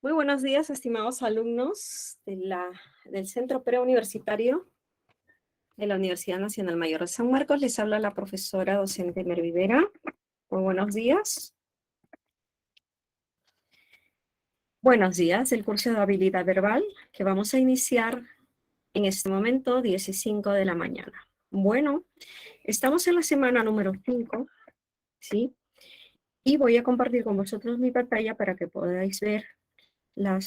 Muy buenos días, estimados alumnos del Centro Preuniversitario de la Universidad Nacional Mayor de San Marcos. Les habla la profesora docente Mer Rivera. Muy buenos días. Buenos días del curso de habilidad verbal que vamos a iniciar en este momento, 10:05 de la mañana. Bueno, estamos en la semana número 5, ¿sí? Y voy a compartir con vosotros mi pantalla para que podáis ver la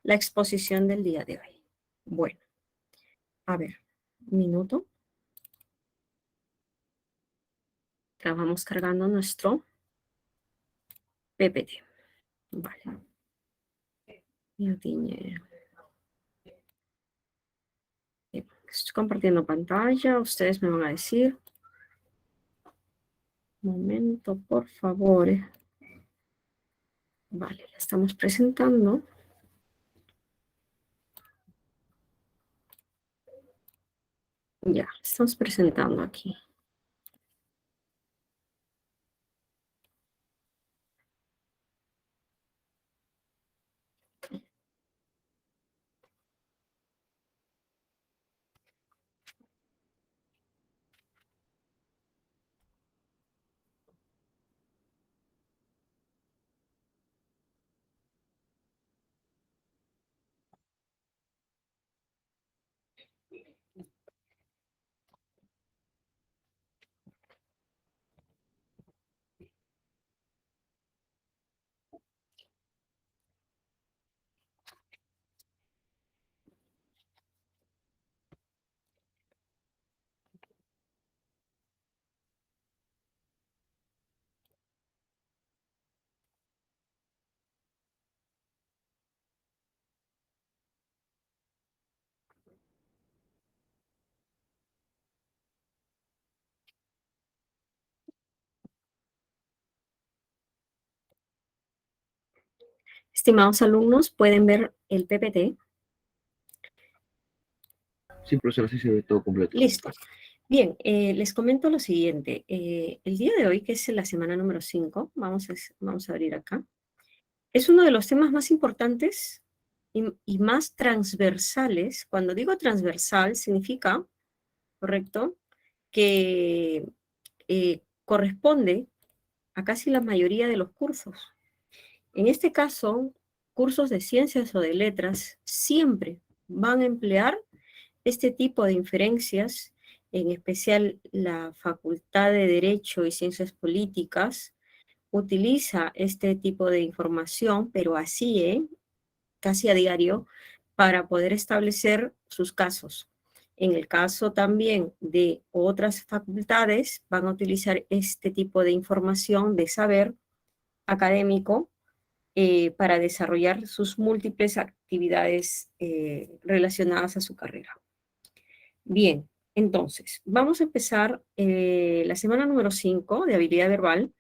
exposición del día de hoy. Bueno, a ver, un minuto. Vamos cargando nuestro PPT. Vale. Ya tiene. Estoy compartiendo pantalla. Ustedes me van a decir. Un momento, por favor. Vale, la estamos presentando. Ya, estamos presentando aquí. Estimados alumnos, pueden ver el PPT. Sí, profesora, sí se ve todo completo. Listo. Bien, les comento lo siguiente. El día de hoy, que es la semana número 5, vamos a abrir acá. Es uno de los temas más importantes y más transversales. Cuando digo transversal, significa, ¿correcto?, que corresponde a casi la mayoría de los cursos. En este caso, cursos de ciencias o de letras siempre van a emplear este tipo de inferencias, en especial la Facultad de Derecho y Ciencias Políticas, utiliza este tipo de información, pero así, casi a diario, para poder establecer sus casos. En el caso también de otras facultades, van a utilizar este tipo de información de saber académico para desarrollar sus múltiples actividades relacionadas a su carrera. Bien, entonces, vamos a empezar la semana número 5 de habilidad verbal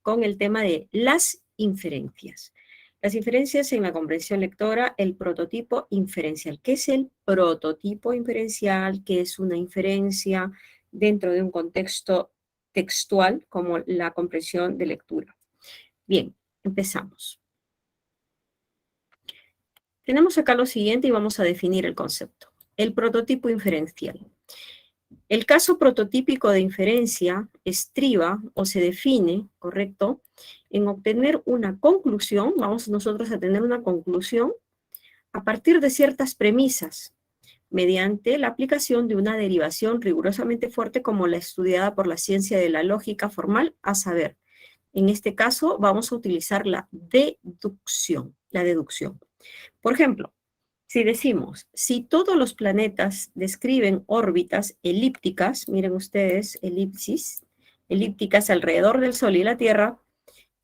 con el tema de las inferencias. Las inferencias en la comprensión lectora, el prototipo inferencial. ¿Qué es el prototipo inferencial? ¿Qué es una inferencia dentro de un contexto textual como la comprensión de lectura? Bien, empezamos. Tenemos acá lo siguiente y vamos a definir el concepto. El prototipo inferencial. El caso prototípico de inferencia estriba o se define, ¿correcto?, en obtener una conclusión, vamos nosotros a tener una conclusión a partir de ciertas premisas, mediante la aplicación de una derivación rigurosamente fuerte como la estudiada por la ciencia de la lógica formal, a saber, en este caso vamos a utilizar la deducción. Por ejemplo, si decimos, si todos los planetas describen órbitas elípticas, miren ustedes, elípticas alrededor del Sol y la Tierra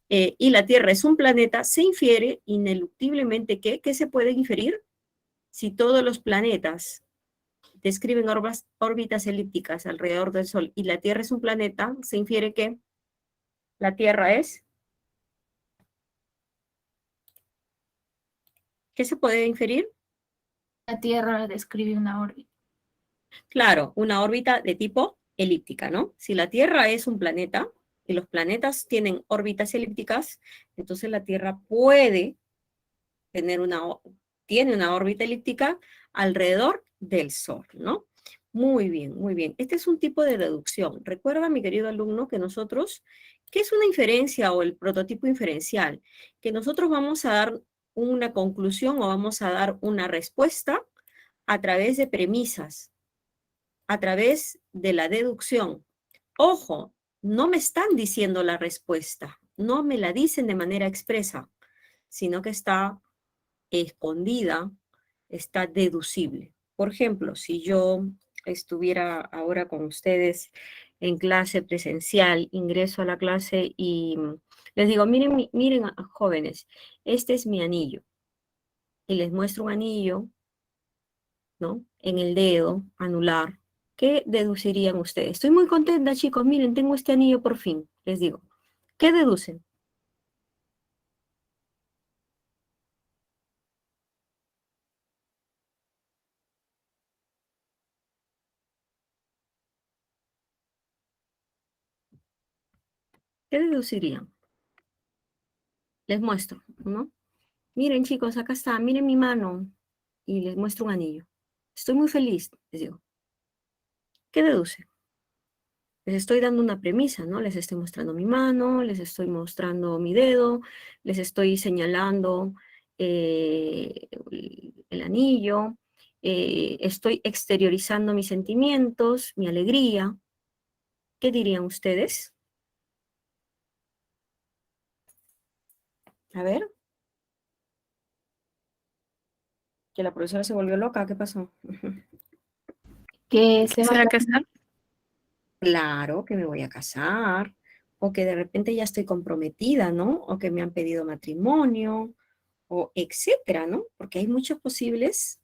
es un planeta, se infiere ineluctiblemente que, ¿qué se puede inferir? Si todos los planetas describen órbitas elípticas alrededor del Sol y la Tierra es un planeta, se infiere que la Tierra es, ¿qué se puede inferir? La Tierra describe una órbita. Claro, una órbita de tipo elíptica, ¿no? Si la Tierra es un planeta y los planetas tienen órbitas elípticas, entonces la Tierra puede tiene una órbita elíptica alrededor del Sol, ¿no? Muy bien, muy bien. Este es un tipo de deducción. Recuerda, mi querido alumno, que nosotros, ¿qué es una inferencia o el prototipo inferencial? Que nosotros vamos a dar una conclusión o vamos a dar una respuesta a través de premisas, a través de la deducción. Ojo, no me están diciendo la respuesta, no me la dicen de manera expresa, sino que está escondida, está deducible. Por ejemplo, si yo estuviera ahora con ustedes en clase presencial, ingreso a la clase y les digo, miren, miren, jóvenes, este es mi anillo. Y les muestro un anillo, ¿no? En el dedo anular. ¿Qué deducirían ustedes? Estoy muy contenta, chicos. Miren, tengo este anillo por fin. Les digo. ¿Qué deducen? ¿Qué deducirían? Les muestro, ¿no? Miren, chicos, acá está. Miren mi mano. Y les muestro un anillo. Estoy muy feliz, les digo. ¿Qué deducen? Les estoy dando una premisa, ¿no? Les estoy mostrando mi mano, les estoy mostrando mi dedo, les estoy señalando el anillo, estoy exteriorizando mis sentimientos, mi alegría. ¿Qué dirían ustedes? A ver, que la profesora se volvió loca, ¿qué pasó? Que se ¿Se va va a a casar? Claro que me voy a casar, o que de repente ya estoy comprometida, ¿no? O que me han pedido matrimonio, o etcétera, ¿no? Porque hay muchos posibles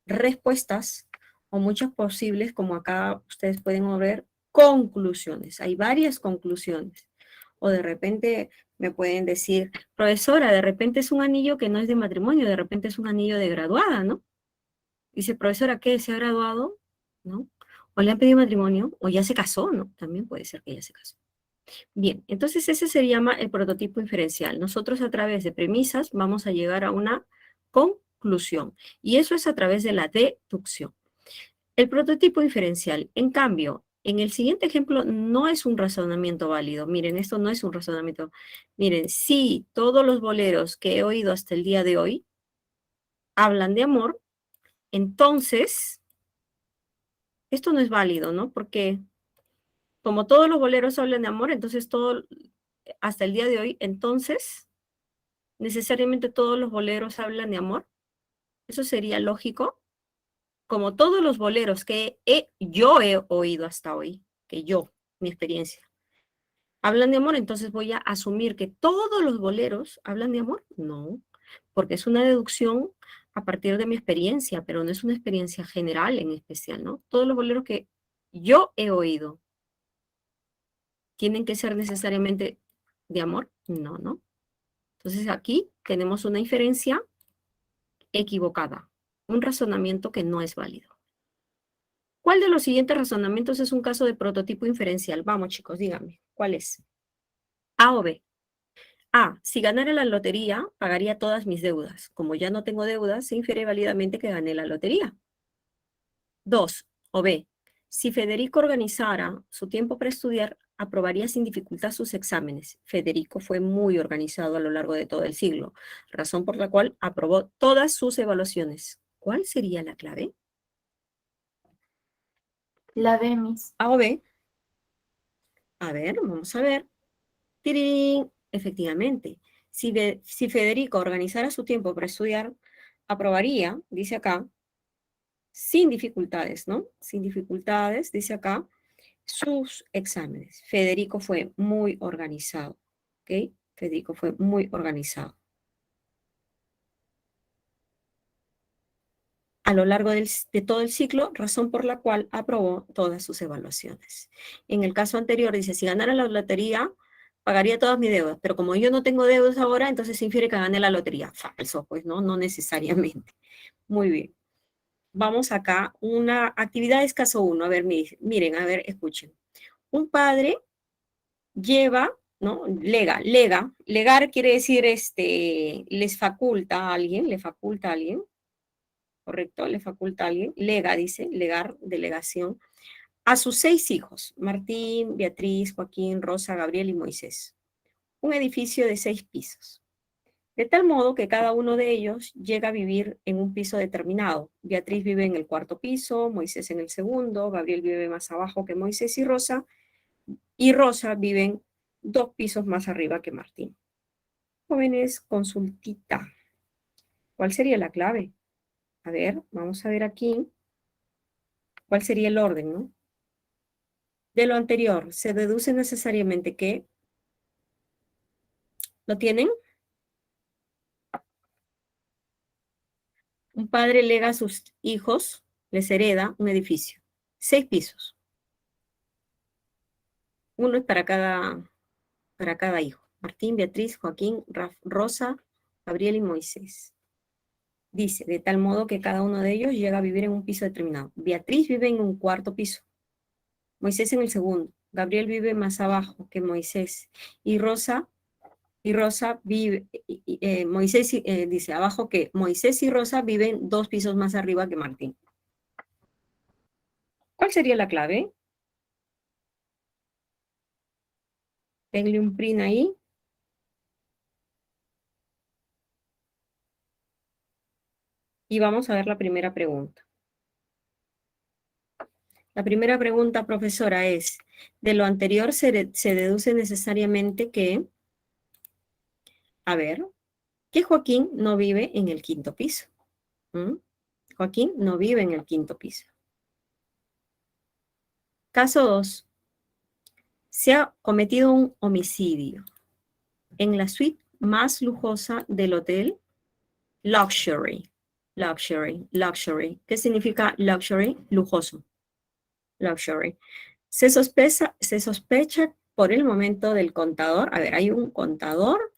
respuestas o muchas posibles, como acá ustedes pueden ver, conclusiones. Hay varias conclusiones. O de repente me pueden decir, profesora, de repente es un anillo que no es de matrimonio, de repente es un anillo de graduada, ¿no? Dice, profesora, ¿qué? ¿Se ha graduado? ¿No? O le han pedido matrimonio, o ya se casó, ¿no? También puede ser que ya se casó. Bien, entonces ese se llama el prototipo inferencial. Nosotros a través de premisas vamos a llegar a una conclusión, y eso es a través de la deducción. El prototipo inferencial, en cambio, en el siguiente ejemplo no es un razonamiento válido. Miren, esto no es un razonamiento. Miren, si todos los boleros que he oído hasta el día de hoy hablan de amor, entonces esto no es válido, ¿no? Porque como todos los boleros hablan de amor, entonces todo, hasta el día de hoy, entonces necesariamente todos los boleros hablan de amor. Eso sería lógico. Como todos los boleros que yo he oído hasta hoy, que yo, mi experiencia, hablan de amor, entonces voy a asumir que todos los boleros hablan de amor. No, porque es una deducción a partir de mi experiencia, pero no es una experiencia general en especial, ¿no? Todos los boleros que yo he oído tienen que ser necesariamente de amor. No, no. Entonces aquí tenemos una inferencia equivocada, un razonamiento que no es válido. ¿Cuál de los siguientes razonamientos es un caso de prototipo inferencial? Vamos, chicos, díganme, ¿cuál es? A o B. A, si ganara la lotería, pagaría todas mis deudas. Como ya no tengo deudas, se infiere válidamente que gané la lotería. 2, o B, si Federico organizara su tiempo para estudiar, aprobaría sin dificultad sus exámenes. Federico fue muy organizado a lo largo de todo el siglo, razón por la cual aprobó todas sus evaluaciones. ¿Cuál sería la clave? la de mis. A o B. A ver, vamos a ver. ¡Tirirín! Efectivamente, si Federico organizara su tiempo para estudiar, aprobaría, dice acá, sin dificultades, ¿no? Sin dificultades, dice acá, sus exámenes. Federico fue muy organizado, ¿ok? Federico fue muy organizado. A lo largo de todo el ciclo, razón por la cual aprobó todas sus evaluaciones. En el caso anterior dice, si ganara la lotería, pagaría todas mis deudas, pero como yo no tengo deudas ahora, entonces se infiere que gané la lotería. Falso, pues, ¿no? No necesariamente. Muy bien. Vamos acá, una actividad caso 1. A ver, miren, a ver, escuchen. Un padre lleva ¿no? Legar quiere decir, les faculta a alguien, le faculta a alguien, ¿correcto? Le faculta a alguien. Lega, dice, legar, delegación. A sus 6 hijos, Martín, Beatriz, Joaquín, Rosa, Gabriel y Moisés. Un edificio de 6 pisos. De tal modo que cada uno de ellos llega a vivir en un piso determinado. Beatriz vive en el 4º piso, Moisés en el 2º, Gabriel vive más abajo que Moisés y Rosa viven 2 pisos más arriba que Martín. Jóvenes, consultita. ¿Cuál sería la clave? A ver, vamos a ver aquí. ¿Cuál sería el orden, no? De lo anterior, se deduce necesariamente que... ¿Lo tienen? Un padre lega a sus hijos, les hereda un edificio. 6 pisos. Uno es para cada hijo. Martín, Beatriz, Joaquín, Rosa, Gabriel y Moisés. Dice, de tal modo que cada uno de ellos llega a vivir en un piso determinado. Beatriz vive en un 4º piso. Moisés en el 2º. Gabriel vive más abajo que Moisés. Y Rosa vive, Moisés dice abajo que Moisés y Rosa viven 2 pisos más arriba que Martín. ¿Cuál sería la clave? Denle un print ahí. Y vamos a ver la primera pregunta. La primera pregunta, profesora, es, de lo anterior se deduce necesariamente que, a ver, que Joaquín no vive en el 5º piso. Joaquín no vive en el 5º piso. Caso 2. Se ha cometido un homicidio en la suite más lujosa del hotel. Luxury. ¿Qué significa luxury? Lujoso. Luxury. Se sospecha por el momento del contador. A ver, hay un contador,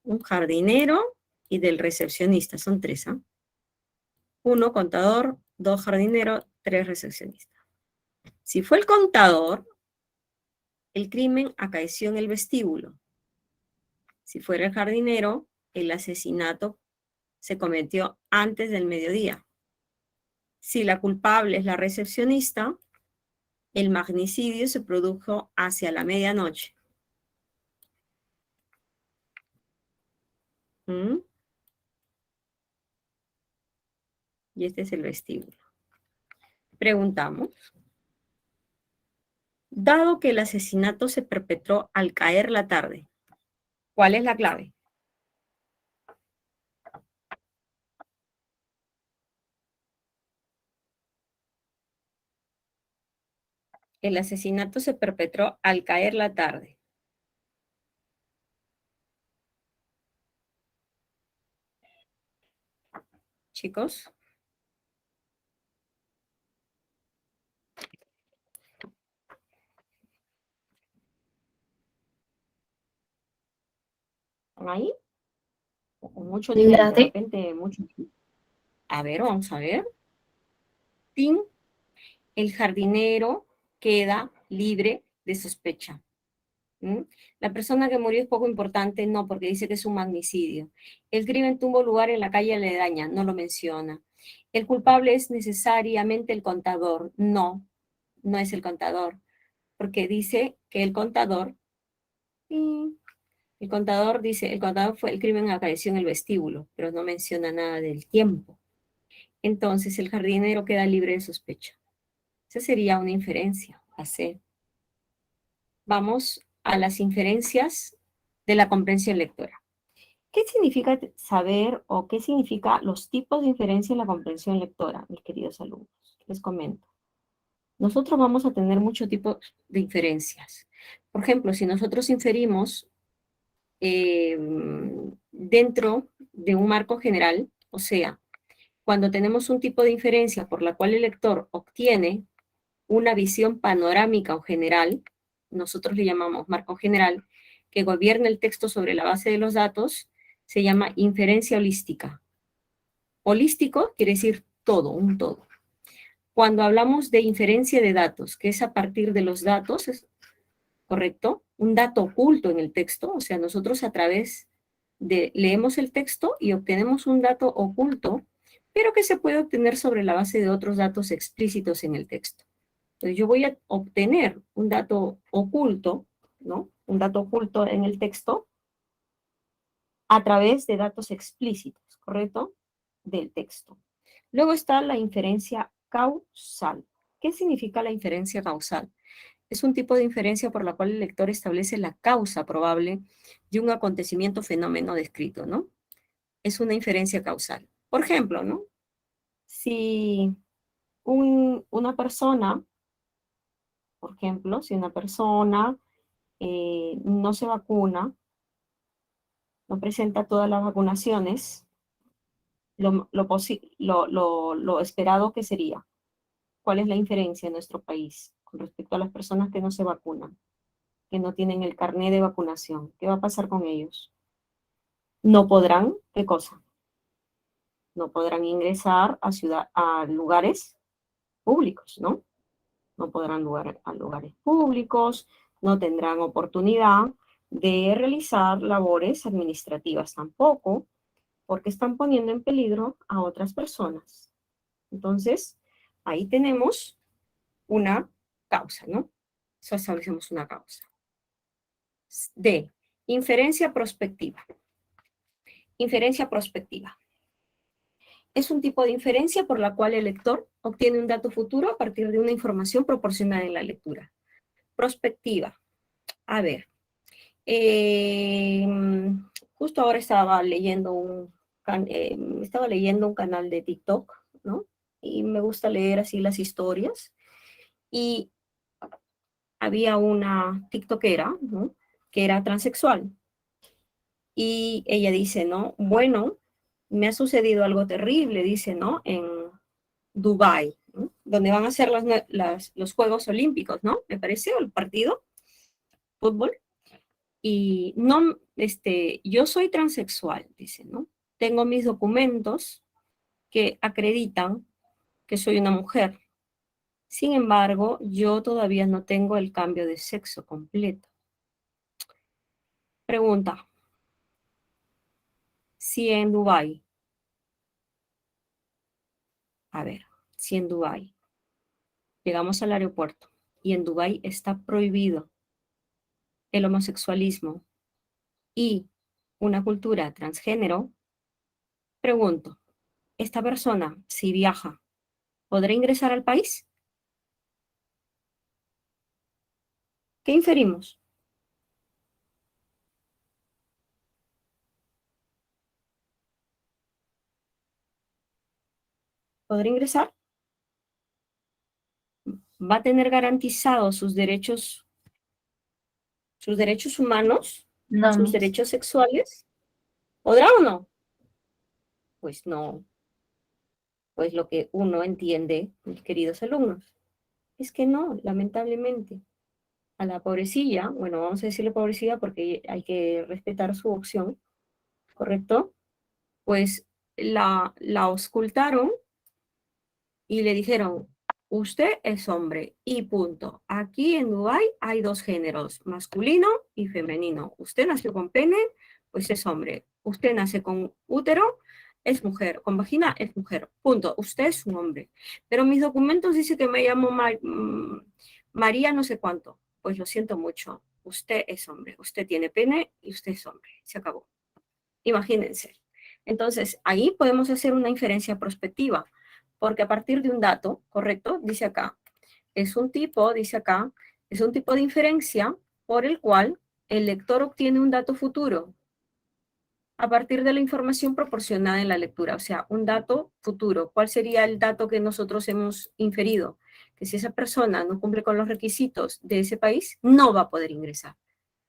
un jardinero y del recepcionista. Son 3, ¿ah? 1 contador, 2 jardinero, 3 recepcionistas. Si fue el contador, el crimen acaeció en el vestíbulo. Si fuera el jardinero, el asesinato se cometió antes del mediodía. Si la culpable es la recepcionista, el magnicidio se produjo hacia la medianoche. Y este es el vestíbulo. Preguntamos. Dado que el asesinato se perpetró al caer la tarde, ¿cuál es la clave? El asesinato se perpetró al caer la tarde. Chicos. ¿Están ahí? O mucho nivel, de repente mucho. A ver, vamos a ver. Tim, el jardinero queda libre de sospecha. La persona que murió es poco importante, no, porque dice que es un magnicidio. El crimen tuvo lugar en la calle aledaña, no lo menciona. El culpable es necesariamente el contador, no, no es el contador, porque dice que el contador dice, el contador fue el crimen acaeció en el vestíbulo, pero no menciona nada del tiempo. Entonces el jardinero queda libre de sospecha. Esa sería una inferencia, a C. Vamos a las inferencias de la comprensión lectora. ¿Qué significa saber o qué significa los tipos de inferencia en la comprensión lectora, mis queridos alumnos? Les comento. Nosotros vamos a tener muchos tipos de inferencias. Por ejemplo, si nosotros inferimos dentro de un marco general, o sea, cuando tenemos un tipo de inferencia por la cual el lector obtiene una visión panorámica o general, nosotros le llamamos marco general, que gobierna el texto sobre la base de los datos, se llama inferencia holística. Holístico quiere decir todo, un todo. Cuando hablamos de inferencia de datos, que es a partir de los datos, ¿correcto? un dato oculto en el texto, o sea, nosotros a través de, leemos el texto y obtenemos un dato oculto, pero que se puede obtener sobre la base de otros datos explícitos en el texto. Entonces yo voy a obtener un dato oculto, ¿no? Un dato oculto en el texto a través de datos explícitos, ¿correcto? Del texto. Luego está la inferencia causal. ¿Qué significa la inferencia causal? Es un tipo de inferencia por la cual el lector establece la causa probable de un acontecimiento o fenómeno descrito, ¿no? Es una inferencia causal. Por ejemplo, ¿no? Si una persona, por ejemplo, si una persona no se vacuna, no presenta todas las vacunaciones, lo esperado que sería. ¿Cuál es la inferencia en nuestro país con respecto a las personas que no se vacunan, que no tienen el carnet de vacunación? ¿Qué va a pasar con ellos? No podrán, ¿qué cosa? No podrán ingresar a lugares públicos, ¿no? No podrán a lugares públicos, no tendrán oportunidad de realizar labores administrativas tampoco, porque están poniendo en peligro a otras personas. Entonces, ahí tenemos una causa, ¿no? Eso establecemos una causa. D. Inferencia prospectiva. Inferencia prospectiva. Es un tipo de inferencia por la cual el lector obtiene un dato futuro a partir de una información proporcionada en la lectura. Prospectiva. A ver, justo ahora estaba leyendo un canal de TikTok, ¿no? Y me gusta leer así las historias. Y había una tiktokera, ¿no? Que era transexual. Y ella dice, ¿no? Bueno, me ha sucedido algo terrible, dice, ¿no? En Dubái, ¿no? Donde van a ser los Juegos Olímpicos, ¿no? Me parece, o el partido, fútbol. Y no, yo soy transexual, dice, ¿no? Tengo mis documentos que acreditan que soy una mujer. Sin embargo, yo todavía no tengo el cambio de sexo completo. Pregunta, si en Dubái, a ver, si en Dubái llegamos al aeropuerto y en Dubái está prohibido el homosexualismo y una cultura transgénero, pregunto, ¿esta persona, si viaja, podrá ingresar al país? ¿Qué inferimos? ¿Podrá ingresar? ¿Va a tener garantizados sus derechos humanos, No, sus Miss. derechos sexuales? ¿Podrá o no? Pues no. Pues lo que uno entiende, mis queridos alumnos, es que no, lamentablemente. A la pobrecilla, bueno, vamos a decirle pobrecilla porque hay que respetar su opción, ¿correcto? Pues la auscultaron y le dijeron, usted es hombre y punto. Aquí en Dubái hay dos géneros, masculino y femenino. Usted nació con pene, pues es hombre. Usted nace con útero, es mujer. Con vagina, es mujer. Punto. Usted es un hombre. Pero mis documentos dicen que me llamo María no sé cuánto. Pues lo siento mucho. Usted es hombre. Usted tiene pene y usted es hombre. Se acabó. Imagínense. Entonces, ahí podemos hacer una inferencia prospectiva, porque a partir de un dato, ¿correcto? Dice acá, dice acá, es un tipo de inferencia por el cual el lector obtiene un dato futuro a partir de la información proporcionada en la lectura, o sea, un dato futuro. ¿Cuál sería el dato que nosotros hemos inferido? Que si esa persona no cumple con los requisitos de ese país, no va a poder ingresar.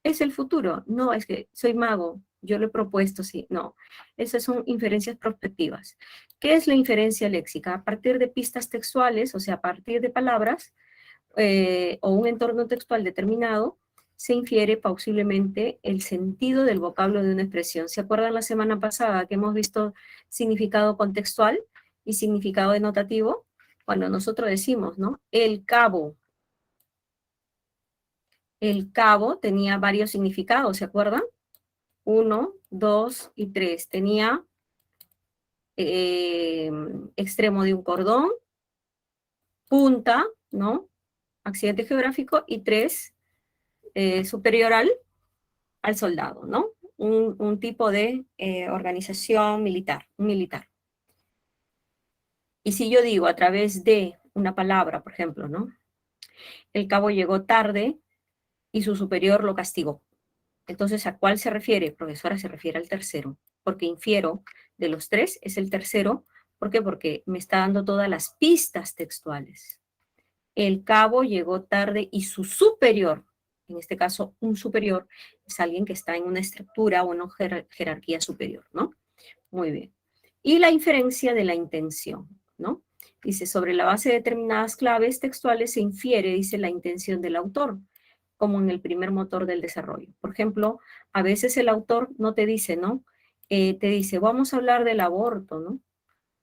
Es el futuro. No, es que soy mago, yo lo he propuesto, sí, no. Esas son inferencias prospectivas. ¿Qué es la inferencia léxica? A partir de pistas textuales, o sea, a partir de palabras o un entorno textual determinado, se infiere posiblemente el sentido del vocablo de una expresión. ¿Se acuerdan la semana pasada que hemos visto significado contextual y significado denotativo? Cuando nosotros decimos, ¿no? El cabo el cabo tenía varios significados, ¿se acuerdan? 1, 2 y 3. Tenía extremo de un cordón, punta, ¿no? Accidente geográfico, y 3, superior al soldado, ¿no? Un tipo de organización militar, un militar. Y si yo digo a través de una palabra, por ejemplo, ¿no? El cabo llegó tarde y su superior lo castigó. Entonces, ¿a cuál se refiere? Profesora, se refiere al tercero, porque infiero de los 3 es el tercero. ¿Por qué? Porque me está dando todas las pistas textuales. El cabo llegó tarde y su superior, en este caso un superior, es alguien que está en una estructura o una jerarquía superior, ¿no? Muy bien. Y la inferencia de la intención, ¿no? Dice, sobre la base de determinadas claves textuales se infiere, dice, la intención del autor, como en el primer motor del desarrollo. Por ejemplo, a veces el autor no te dice, ¿no? Te dice, vamos a hablar del aborto, ¿no?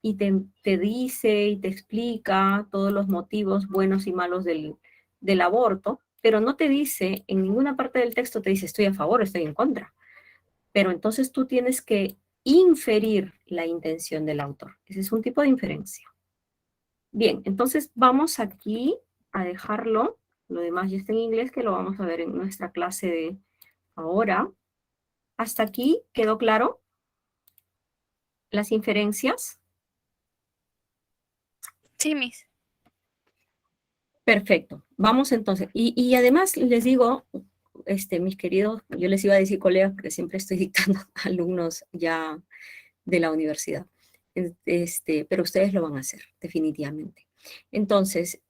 Y te dice y te explica todos los motivos buenos y malos del aborto, pero no te dice, en ninguna parte del texto te dice, estoy a favor, estoy en contra. Pero entonces tú tienes que inferir la intención del autor. Ese es un tipo de inferencia. Bien, entonces vamos aquí a dejarlo. Lo demás ya está en inglés, que lo vamos a ver en nuestra clase de ahora. ¿Hasta aquí quedó claro las inferencias? Sí, Miss. Perfecto. Vamos entonces. Y además les digo, mis queridos, yo les iba a decir colegas porque siempre estoy dictando a alumnos ya de la universidad. Pero ustedes lo van a hacer, definitivamente. Entonces,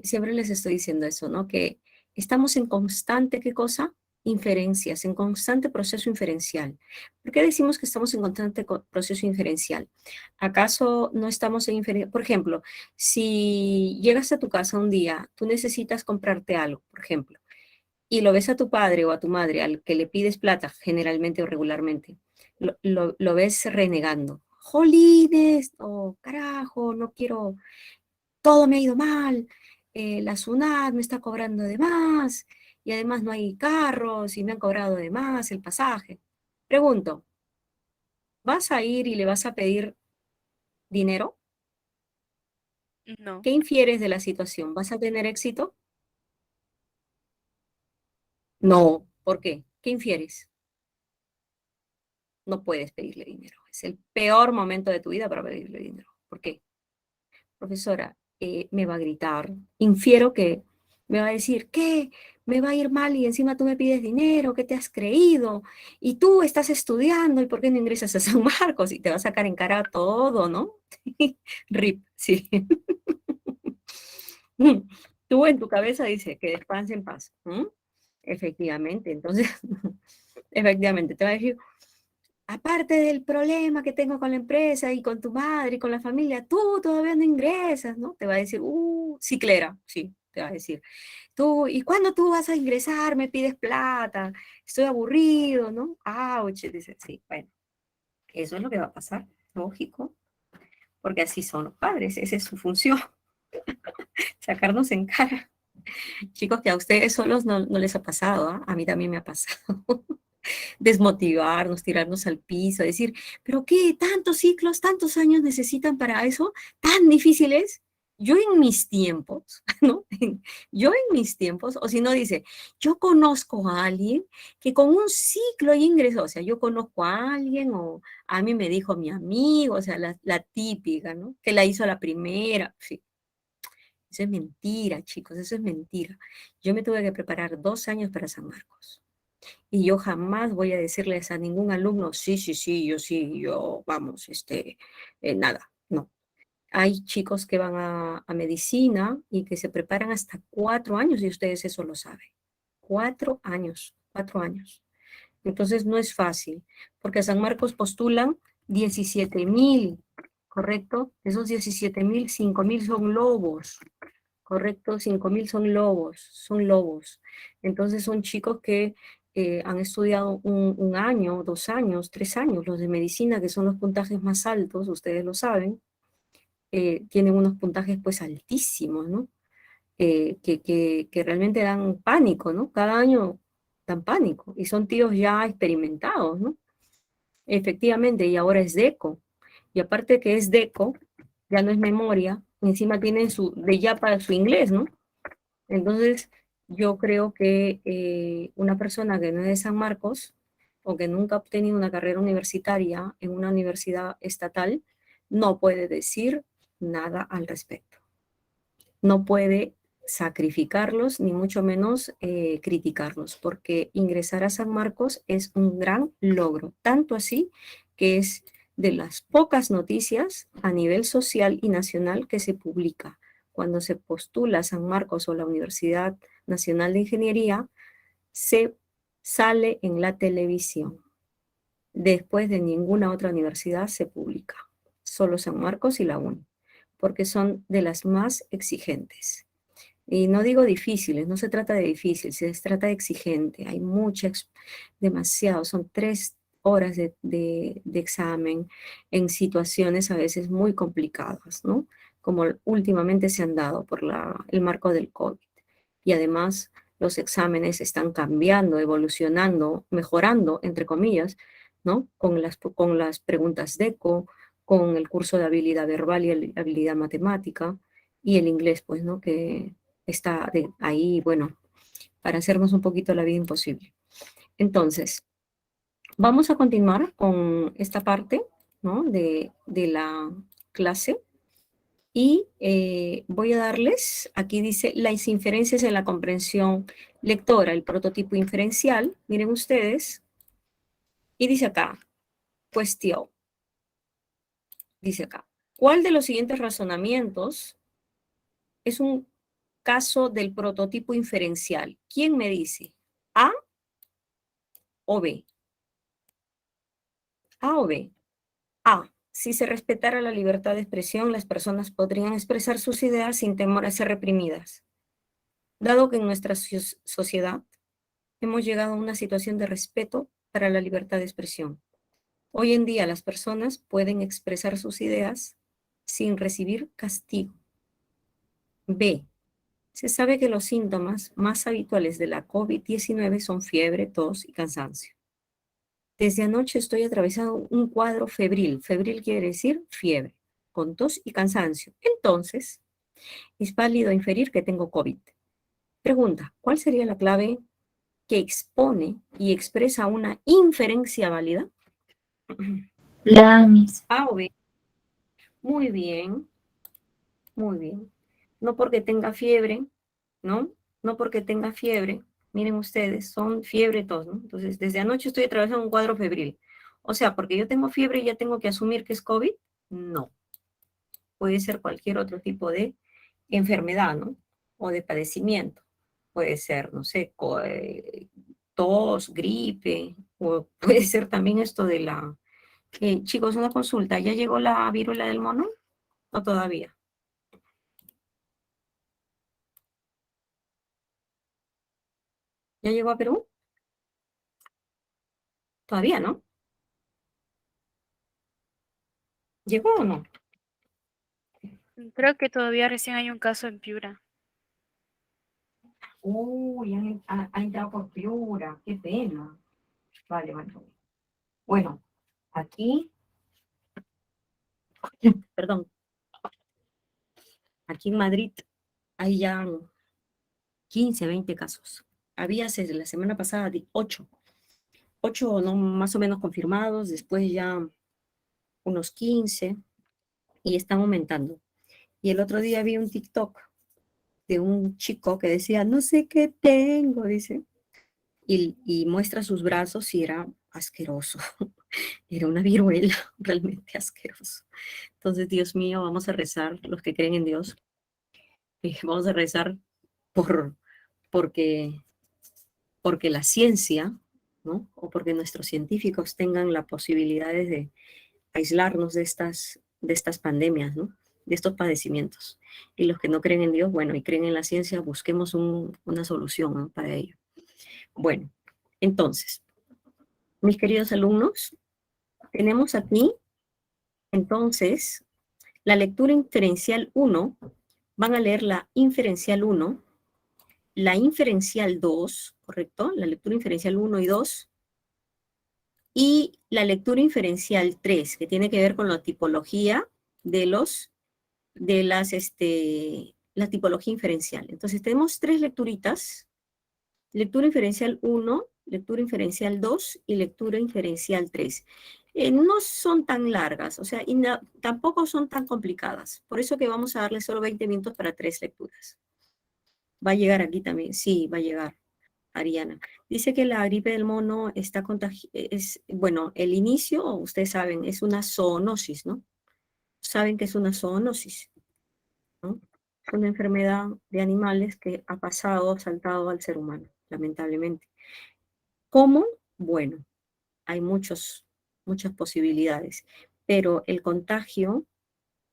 siempre les estoy diciendo eso, ¿no? Que estamos en constante, ¿qué cosa? Inferencias, en constante proceso inferencial. ¿Por qué decimos que estamos en constante proceso inferencial? ¿Acaso no estamos en inferencia? Por ejemplo, si llegas a tu casa un día, tú necesitas comprarte algo, por ejemplo, y lo ves a tu padre o a tu madre, al que le pides plata generalmente o regularmente, lo ves renegando. Jolines, oh, carajo, no quiero, todo me ha ido mal, la SUNAT me está cobrando de más, y además no hay carros y me han cobrado de más el pasaje. Pregunto, ¿vas a ir y le vas a pedir dinero? No. ¿Qué infieres de la situación? ¿Vas a tener éxito? No. ¿Por qué? ¿Qué infieres? No puedes pedirle dinero. Es el peor momento de tu vida para pedirle dinero. ¿Por qué? Profesora, me va a gritar. Infiero que me va a decir, ¿qué? Me va a ir mal y encima tú me pides dinero, ¿qué te has creído? Y tú estás estudiando, ¿y por qué no ingresas a San Marcos? Y te va a sacar en cara todo, ¿no? RIP, sí. Tú en tu cabeza dices que descanse en paz. Efectivamente, entonces, efectivamente, te va a decir, aparte del problema que tengo con la empresa y con tu madre y con la familia, tú todavía no ingresas, ¿no? Te va a decir, ciclera, sí, te va a decir. Tú, ¿y cuándo tú vas a ingresar? Me pides plata, estoy aburrido, ¿no? Ouch, dice, sí, bueno, eso es lo que va a pasar, lógico, porque así son los padres, esa es su función, sacarnos en cara. Chicos, que a ustedes solos no les ha pasado, ¿ah? A mí también me ha pasado. Desmotivarnos, tirarnos al piso, decir, pero qué, tantos ciclos, tantos años necesitan para eso, tan difíciles. Yo en mis tiempos, ¿no? Yo en mis tiempos, o si no dice, yo conozco a alguien que con un ciclo ingresó, o sea, yo conozco a alguien, o a mí me dijo mi amigo, o sea, la típica, ¿no? Que la hizo a la primera, sí. Eso es mentira, chicos, eso es mentira. Yo me tuve que preparar 2 años para San Marcos. Y yo jamás voy a decirles a ningún alumno, sí, yo, vamos, nada, no. Hay chicos que van a medicina y que se preparan hasta 4 años y ustedes eso lo saben. 4 años, 4 años. Entonces no es fácil, porque a San Marcos postulan 17,000, ¿correcto? Esos 17,000, 5,000 son lobos, ¿correcto? 5,000 son lobos. Entonces son chicos que han estudiado un año, 2 años, 3 años, los de medicina, que son los puntajes más altos, ustedes lo saben, tienen unos puntajes pues altísimos, ¿no? que realmente dan pánico, ¿no? Cada año dan pánico y son tíos ya experimentados, ¿no? Efectivamente, y ahora es DECO. Y aparte que es DECO, ya no es memoria, encima tienen de ya para su inglés, ¿no? Entonces, yo creo que una persona que no es de San Marcos o que nunca ha obtenido una carrera universitaria en una universidad estatal, no puede decir nada al respecto. No puede sacrificarlos, ni mucho menos criticarlos, porque ingresar a San Marcos es un gran logro, tanto así que es de las pocas noticias a nivel social y nacional que se publica. Cuando se postula a San Marcos o la Universidad Nacional de Ingeniería, se sale en la televisión. Después de ninguna otra universidad se publica, solo San Marcos y la UNI, porque son de las más exigentes. Y no digo difíciles, no se trata de difícil, se trata de exigente. Hay demasiado, son 3 horas de examen en situaciones a veces muy complicadas, ¿no? Como últimamente se han dado por el marco del COVID. Y además los exámenes están cambiando, evolucionando, mejorando, entre comillas, ¿no? Con las preguntas DECO, con el curso de habilidad verbal y habilidad matemática, y el inglés, pues, ¿no? Que está ahí, bueno, para hacernos un poquito la vida imposible. Entonces, vamos a continuar con esta parte, ¿no? de la clase. Y voy a darles, aquí dice, las inferencias en la comprensión lectora, el prototipo inferencial, miren ustedes, y dice acá, cuestión, dice acá, ¿cuál de los siguientes razonamientos es un caso del prototipo inferencial? ¿Quién me dice? ¿A o B? ¿A o B? A. Si se respetara la libertad de expresión, las personas podrían expresar sus ideas sin temor a ser reprimidas. Dado que en nuestra sociedad hemos llegado a una situación de respeto para la libertad de expresión. Hoy en día las personas pueden expresar sus ideas sin recibir castigo. B. Se sabe que los síntomas más habituales de la COVID-19 son fiebre, tos y cansancio. Desde anoche estoy atravesando un cuadro febril. Febril quiere decir fiebre, con tos y cansancio. Entonces, es válido inferir que tengo COVID. Pregunta, ¿cuál sería la clave que expone y expresa una inferencia válida? La mis. A o B. Muy bien, muy bien. No porque tenga fiebre, ¿no? No porque tenga fiebre. Miren ustedes, son fiebre tos, ¿no? Entonces, desde anoche estoy atravesando un cuadro febril. O sea, porque yo tengo fiebre y ya tengo que asumir que es COVID. No. Puede ser cualquier otro tipo de enfermedad, ¿no? O de padecimiento. Puede ser, no sé, tos, gripe, o puede ser también esto de la... chicos, una consulta, ¿ya llegó la viruela del mono? ¿O todavía? ¿Ya llegó a Perú? Todavía, ¿no? ¿Llegó o no? Creo que todavía recién hay un caso en Piura. Uy, ha entrado por Piura, qué pena. Vale, vale. Bueno, aquí, perdón, aquí en Madrid hay ya 15, 20 casos. Había la semana pasada 8. 8 no, más o menos confirmados, después ya unos 15 y están aumentando. Y el otro día vi un TikTok de un chico que decía, no sé qué tengo, dice, y muestra sus brazos y era asqueroso. Era una viruela realmente asqueroso. Entonces, Dios mío, vamos a rezar, los que creen en Dios, vamos a rezar por, porque, porque la ciencia, ¿no? O porque nuestros científicos tengan la posibilidad de aislarnos de estas pandemias, ¿no? De estos padecimientos. Y los que no creen en Dios, bueno, y creen en la ciencia, busquemos una solución, ¿no? Para ello. Bueno, entonces, mis queridos alumnos, tenemos aquí, entonces, la lectura inferencial 1 van a leer la inferencial 1, la inferencial 2, ¿correcto? La lectura inferencial 1 y 2, y la lectura inferencial 3, que tiene que ver con la tipología de la tipología inferencial. Entonces tenemos 3 lecturitas: lectura inferencial 1, lectura inferencial 2 y lectura inferencial 3. No son tan largas, o sea, y tampoco son tan complicadas. Por eso que vamos a darle solo 20 minutos para 3 lecturas. Va a llegar aquí también, sí, va a llegar, Ariana. Dice que la gripe del mono está bueno, el inicio, ustedes saben, es una zoonosis, ¿no? Saben que es una zoonosis, ¿no? Es una enfermedad de animales que ha saltado al ser humano, lamentablemente. ¿Cómo? Bueno, hay muchas posibilidades, pero el contagio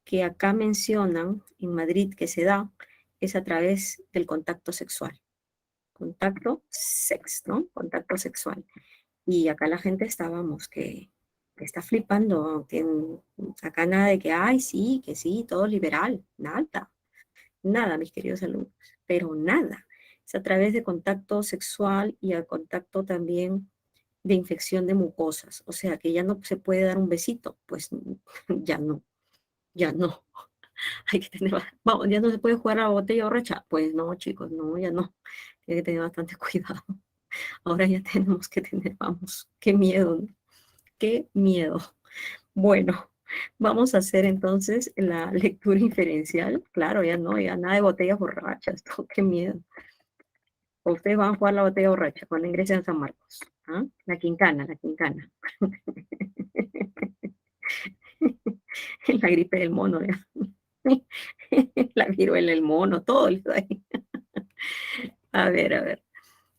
que acá mencionan en Madrid que se da es a través del contacto sexual. ¿No? Contacto sexual. Y acá la gente estábamos que está flipando, que acá nada de que, ay, sí, que sí, todo liberal, nada, nada, mis queridos alumnos, pero nada. Es a través de contacto sexual y a contacto también de infección de mucosas, o sea que ya no se puede dar un besito, pues ya no, hay que tener, vamos, ya no se puede jugar a la botella borracha, pues no, chicos, no, ya no, tiene que tener bastante cuidado, ahora ya tenemos que tener, vamos, qué miedo, ¿no? Qué miedo. Bueno, vamos a hacer entonces la lectura inferencial, claro, ya no, ya nada de botellas borrachas, todo, qué miedo. Ustedes van a jugar la botella borracha cuando ingresen a San Marcos, ¿ah? La quincana, la quincana. La gripe del mono, ¿ya? La viruela del mono, todo eso ahí. A ver, a ver.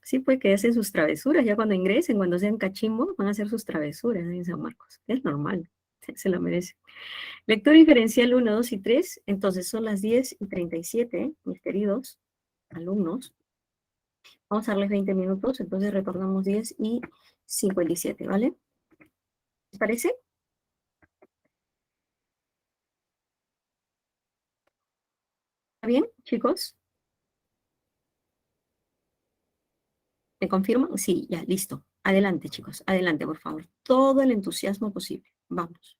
Sí, pues que hacen sus travesuras, ya cuando ingresen, cuando sean cachimbos, van a hacer sus travesuras en San Marcos. Es normal, se lo merece. Lectura inferencial 1, 2 y 3, entonces son las 10:37, mis queridos alumnos. Vamos a darles 20 minutos, entonces retornamos 10:57, ¿vale? ¿Les parece? ¿Está bien, chicos? ¿Me confirman? Sí, ya, listo. Adelante, chicos. Adelante, por favor. Todo el entusiasmo posible. Vamos.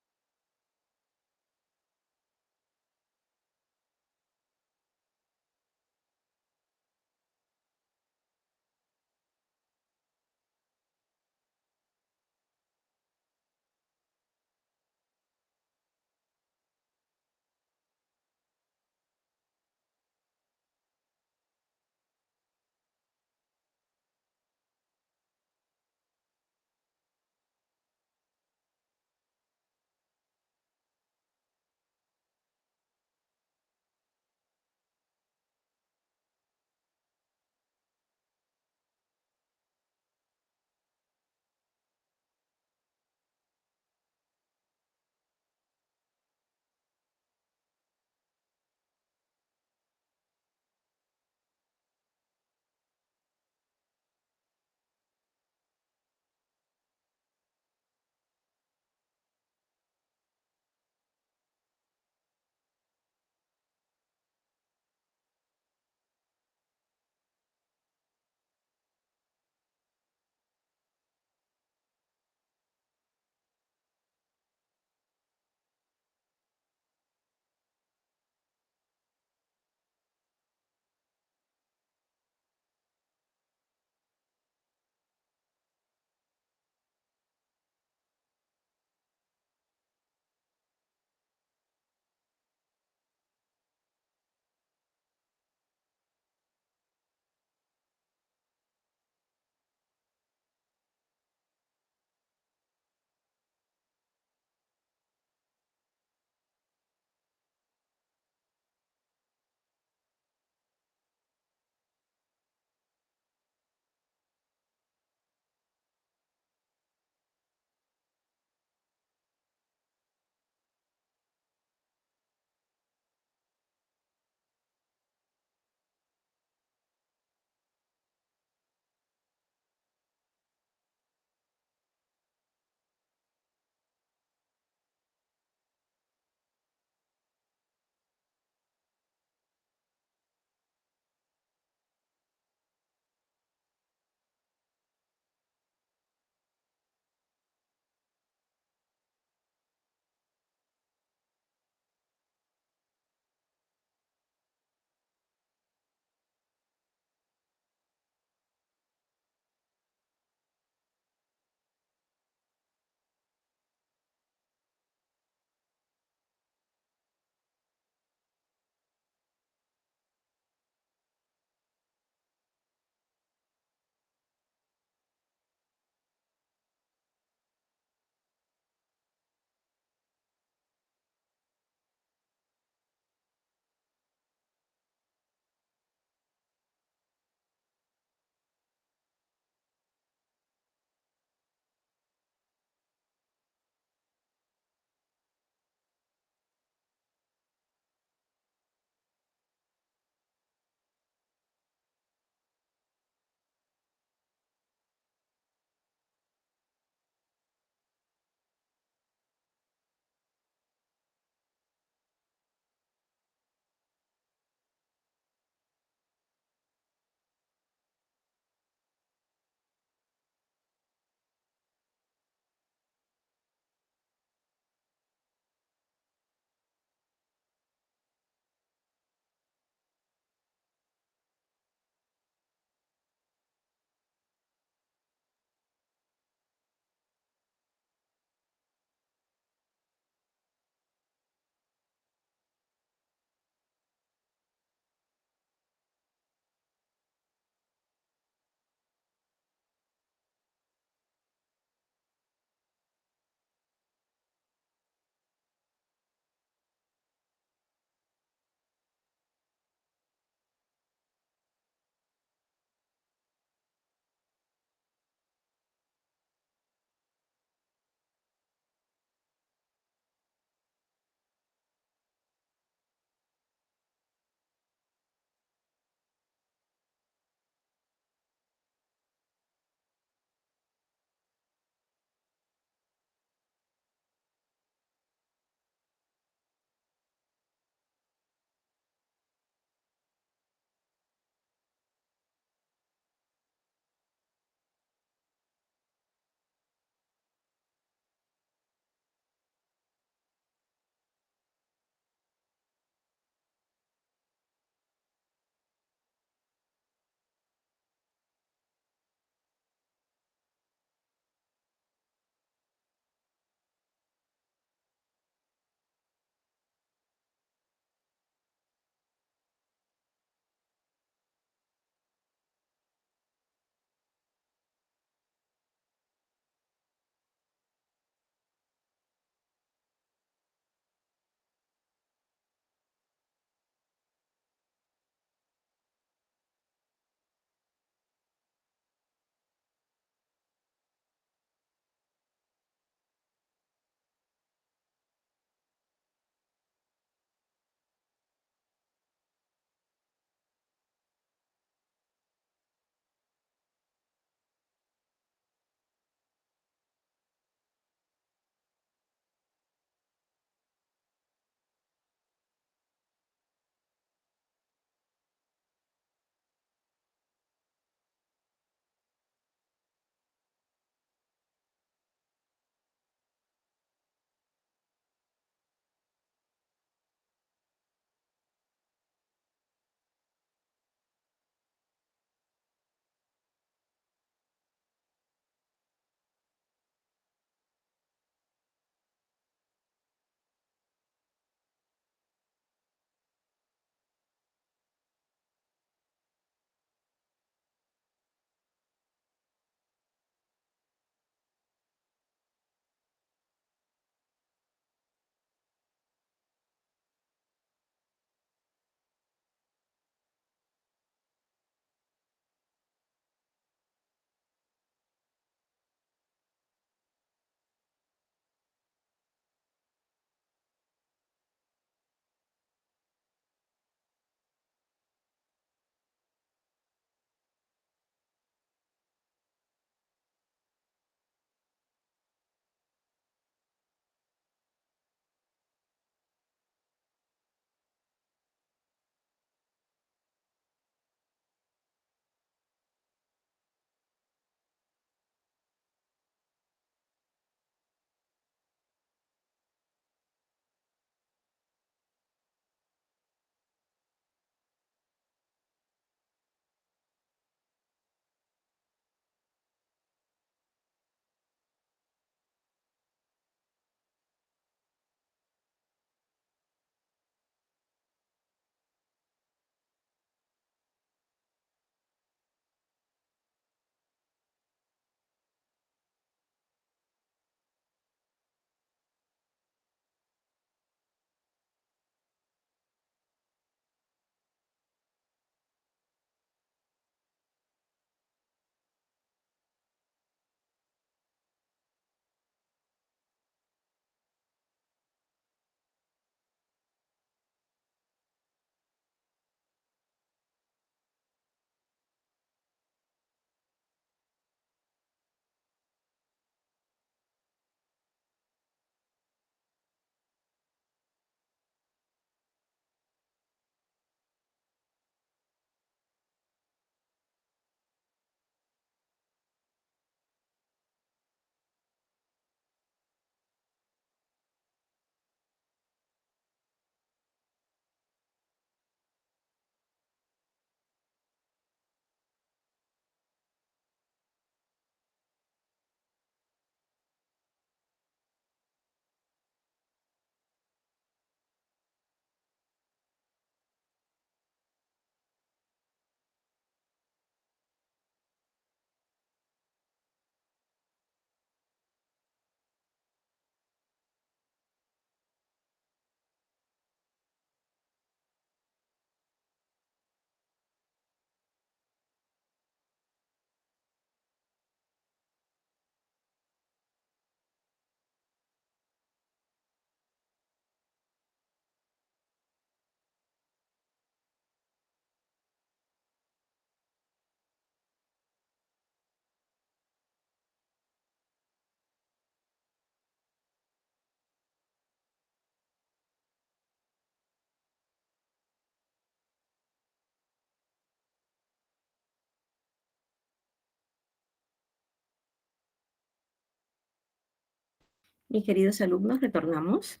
Mis queridos alumnos, retornamos.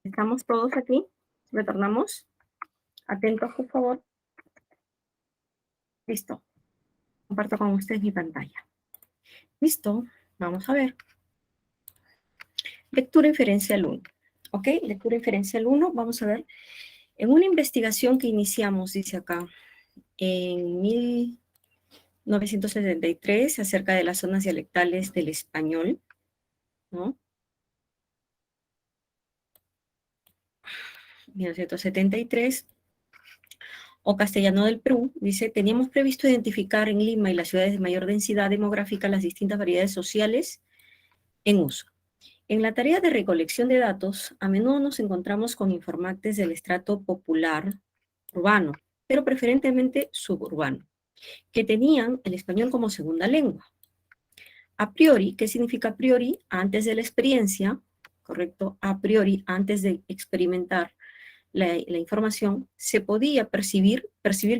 ¿Estamos todos aquí? ¿Retornamos? Atentos, por favor. Listo. Comparto con ustedes mi pantalla. Listo. Vamos a ver. Lectura inferencial 1. ¿Ok? Lectura inferencial 1. Vamos a ver. En una investigación que iniciamos, dice acá, en 1973, acerca de las zonas dialectales del español, ¿no? 1973, o castellano del Perú, dice, teníamos previsto identificar en Lima y las ciudades de mayor densidad demográfica las distintas variedades sociales en uso. En la tarea de recolección de datos, a menudo nos encontramos con informantes del estrato popular urbano, pero preferentemente suburbano, que tenían el español como segunda lengua. A priori, ¿qué significa a priori? Antes de la experiencia, ¿correcto? A priori, antes de experimentar la información, se podía percibir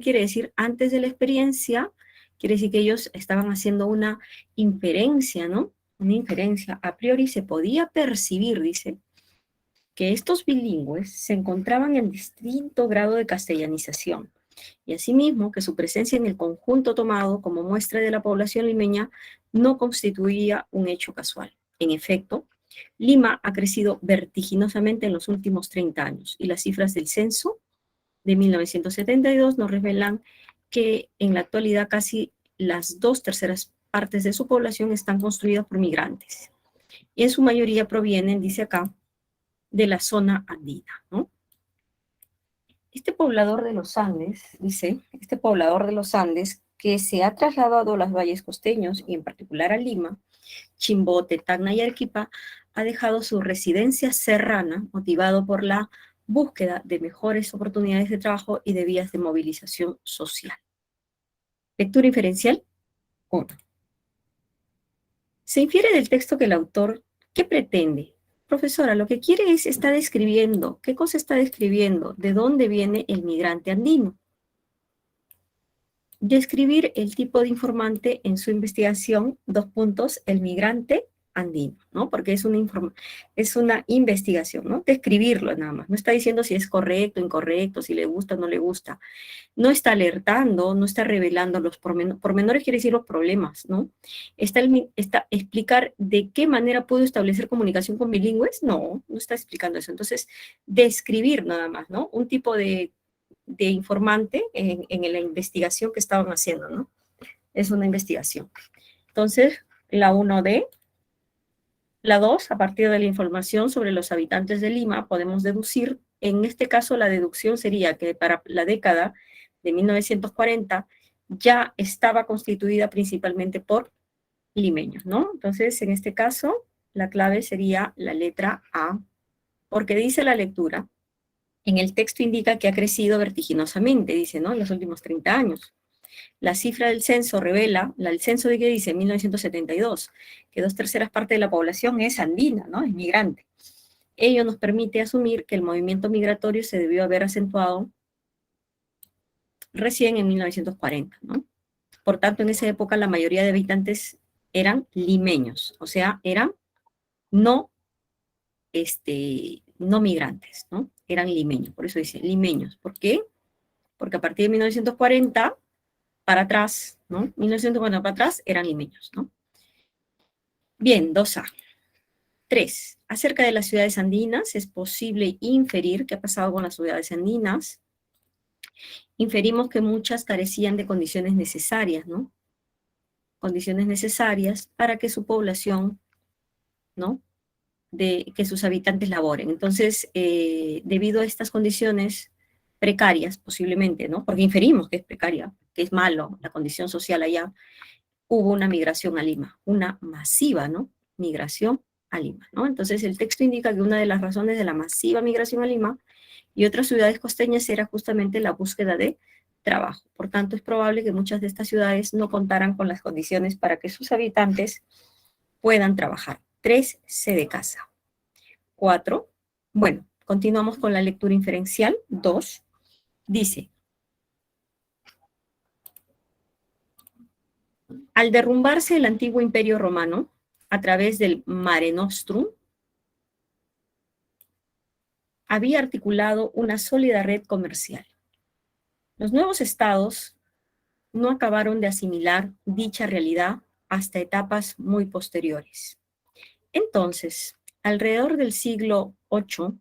quiere decir antes de la experiencia, quiere decir que ellos estaban haciendo una inferencia, ¿no? Una inferencia. A priori se podía percibir, dice, que estos bilingües se encontraban en distinto grado de castellanización, y asimismo que su presencia en el conjunto tomado como muestra de la población limeña no constituía un hecho casual. En efecto, Lima ha crecido vertiginosamente en los últimos 30 años, y las cifras del censo de 1972 nos revelan que en la actualidad casi las 2/3 partes de su población están construidas por migrantes, y en su mayoría provienen, dice acá, de la zona andina, ¿no? Este poblador de los Andes, dice, este poblador de los Andes, que se ha trasladado a los valles costeños, y en particular a Lima, Chimbote, Tacna y Arequipa, ha dejado su residencia serrana, motivado por la búsqueda de mejores oportunidades de trabajo y de vías de movilización social. Lectura inferencial 1. Se infiere del texto que el autor, ¿qué pretende? Profesora, lo que quiere es, está describiendo, ¿qué cosa está describiendo? ¿De dónde viene el migrante andino? Describir el tipo de informante en su investigación, el migrante andino, ¿no? Porque es una investigación, ¿no? Describirlo nada más, no está diciendo si es correcto, incorrecto, si le gusta o no le gusta. No está alertando, no está revelando los pormenores, quiere decir los problemas, ¿no? Está explicar de qué manera puedo establecer comunicación con bilingües, no está explicando eso. Entonces, describir nada más, ¿no? Un tipo de informante en la investigación que estaban haciendo, ¿no? Es una investigación. Entonces, la 1D, la 2, a partir de la información sobre los habitantes de Lima, podemos deducir, en este caso la deducción sería que para la década de 1940 ya estaba constituida principalmente por limeños, ¿no? Entonces, en este caso, la clave sería la letra A, porque dice la lectura, en el texto indica que ha crecido vertiginosamente, dice, ¿no? En los últimos 30 años. La cifra del censo revela, el censo de que dice, 1972, que 2/3 partes de la población es andina, ¿no? Es migrante. Ello nos permite asumir que el movimiento migratorio se debió haber acentuado recién en 1940, ¿no? Por tanto, en esa época la mayoría de habitantes eran limeños, o sea, eran no migrantes, ¿no? Eran limeños, por eso dice limeños. ¿Por qué? Porque a partir de 1940 para atrás, ¿no? 1940 para atrás eran limeños, ¿no? Bien, 2A. 3. Acerca de las ciudades andinas, es posible inferir qué ha pasado con las ciudades andinas. Inferimos que muchas carecían de condiciones necesarias, ¿no? Condiciones necesarias para que su población, ¿no? Que sus habitantes laboren. Entonces, debido a estas condiciones precarias, posiblemente, ¿no? Porque inferimos que es precaria, que es malo la condición social allá, hubo una migración a Lima, una masiva, ¿no? Migración a Lima, ¿no? Entonces, el texto indica que una de las razones de la masiva migración a Lima y otras ciudades costeñas era justamente la búsqueda de trabajo. Por tanto, es probable que muchas de estas ciudades no contaran con las condiciones para que sus habitantes puedan trabajar. 3C de casa. 4. Bueno, continuamos con la lectura inferencial. 2. Dice, al derrumbarse el antiguo imperio romano a través del Mare Nostrum, había articulado una sólida red comercial. Los nuevos estados no acabaron de asimilar dicha realidad hasta etapas muy posteriores. Entonces, alrededor del siglo VIII,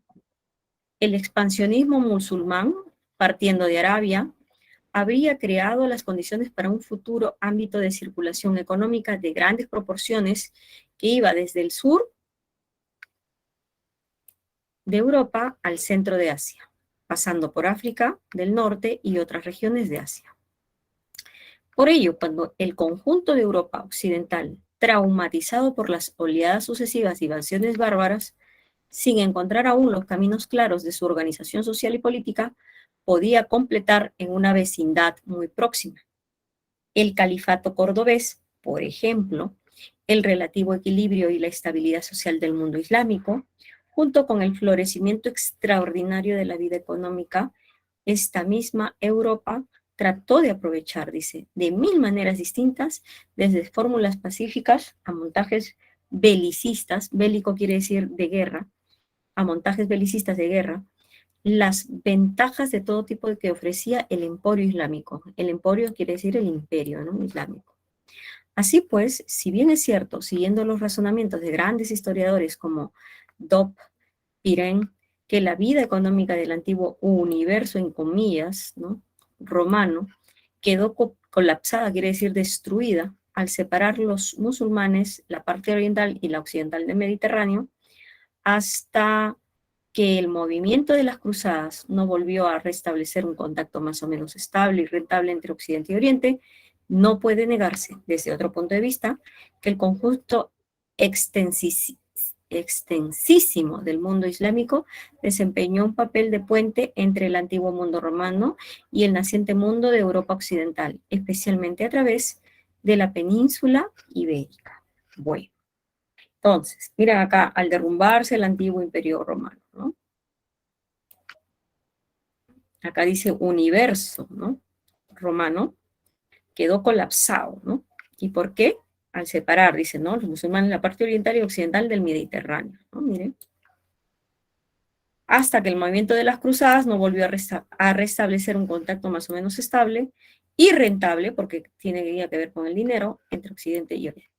el expansionismo musulmán, partiendo de Arabia, habría creado las condiciones para un futuro ámbito de circulación económica de grandes proporciones que iba desde el sur de Europa al centro de Asia, pasando por África del Norte y otras regiones de Asia. Por ello, cuando el conjunto de Europa occidental, traumatizado por las oleadas sucesivas de invasiones bárbaras, sin encontrar aún los caminos claros de su organización social y política, podía completar en una vecindad muy próxima. El califato cordobés, por ejemplo, el relativo equilibrio y la estabilidad social del mundo islámico, junto con el florecimiento extraordinario de la vida económica, esta misma Europa trató de aprovechar, dice, de 1000 maneras distintas, desde fórmulas pacíficas a montajes belicistas, bélico quiere decir de guerra, a montajes belicistas de guerra, las ventajas de todo tipo que ofrecía el emporio islámico. El emporio quiere decir el imperio, ¿no?, islámico. Así pues, si bien es cierto, siguiendo los razonamientos de grandes historiadores como Dobb, Pirén, que la vida económica del antiguo universo, en comillas, ¿no?, romano, quedó colapsada, quiere decir destruida, al separar los musulmanes, la parte oriental y la occidental del Mediterráneo, hasta que el movimiento de las cruzadas no volvió a restablecer un contacto más o menos estable y rentable entre Occidente y Oriente, no puede negarse, desde otro punto de vista, que el conjunto extensísimo del mundo islámico desempeñó un papel de puente entre el antiguo mundo romano y el naciente mundo de Europa occidental, especialmente a través de la península ibérica. Bueno, entonces, miren acá, al derrumbarse el antiguo imperio romano, ¿no? Acá dice universo, ¿no?, romano, quedó colapsado, ¿no? ¿Y por qué? Al separar, dice, ¿no?, los musulmanes la parte oriental y occidental del Mediterráneo, ¿no? Miren. Hasta que el movimiento de las cruzadas no volvió a restablecer un contacto más o menos estable y rentable, porque tiene que ver con el dinero, entre Occidente y Oriente.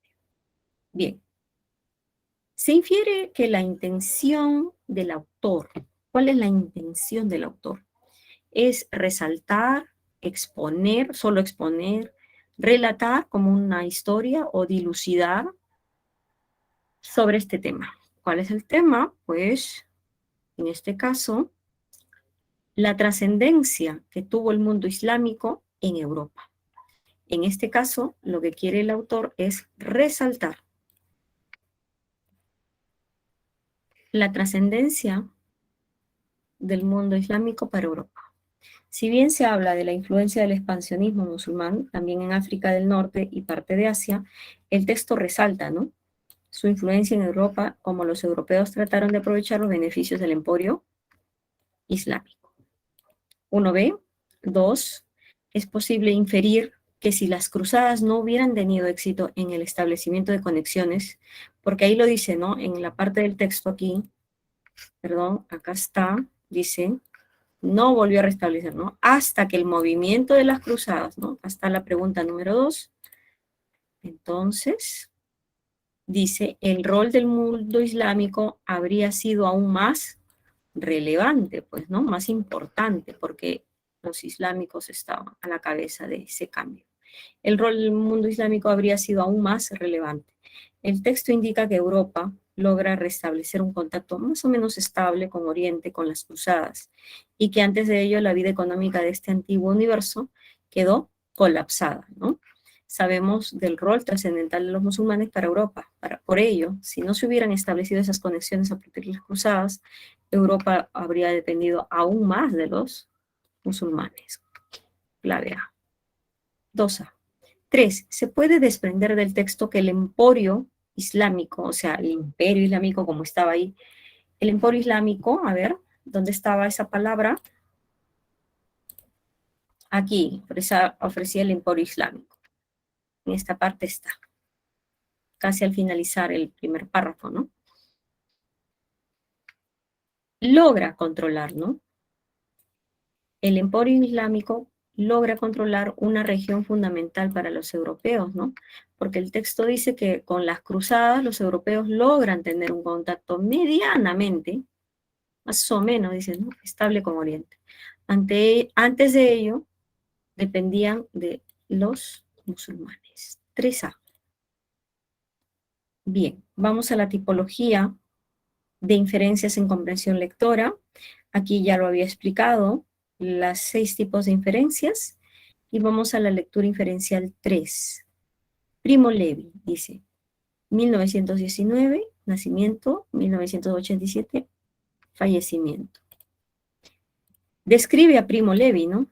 Bien. Se infiere que la intención del autor, ¿cuál es la intención del autor? Es resaltar, exponer, solo exponer, relatar como una historia o dilucidar sobre este tema. ¿Cuál es el tema? Pues, en este caso, la trascendencia que tuvo el mundo islámico en Europa. En este caso, lo que quiere el autor es resaltar la trascendencia del mundo islámico para Europa. Si bien se habla de la influencia del expansionismo musulmán, también en África del Norte y parte de Asia, el texto resalta, ¿no?, su influencia en Europa, como los europeos trataron de aprovechar los beneficios del emporio islámico. 1b. 2. Es posible inferir que si las cruzadas no hubieran tenido éxito en el establecimiento de conexiones, porque ahí lo dice, ¿no?, en la parte del texto aquí, perdón, acá está, dice, no volvió a restablecer, ¿no?, hasta que el movimiento de las cruzadas, ¿no?, hasta la pregunta número 2, entonces, dice, el rol del mundo islámico habría sido aún más relevante, pues, ¿no?, más importante, porque los islámicos estaban a la cabeza de ese cambio. El rol del mundo islámico habría sido aún más relevante. El texto indica que Europa logra restablecer un contacto más o menos estable con Oriente, con las cruzadas, y que antes de ello la vida económica de este antiguo universo quedó colapsada, ¿no? Sabemos del rol trascendental de los musulmanes para Europa. Por ello, si no se hubieran establecido esas conexiones a partir de las cruzadas, Europa habría dependido aún más de los musulmanes. Clave A. 2A. 3. Se puede desprender del texto que el emporio islámico, o sea, el imperio islámico como estaba ahí, el emporio islámico, a ver, ¿dónde estaba esa palabra? Aquí, ofrecía el emporio islámico. En esta parte está, casi al finalizar el primer párrafo, ¿no? logra controlar, ¿no? El emporio islámico logra controlar una región fundamental para los europeos, ¿no? Porque el texto dice que con las cruzadas los europeos logran tener un contacto medianamente, más o menos, dice, ¿no? Estable con Oriente. Antes de ello, dependían de los musulmanes. 3A. Bien, vamos a la tipología de inferencias en comprensión lectora. Aquí ya lo había explicado, las 6 tipos de inferencias. Y vamos a la lectura inferencial 3. Primo Levi dice, 1919, nacimiento, 1987, fallecimiento. Describe a Primo Levi, ¿no?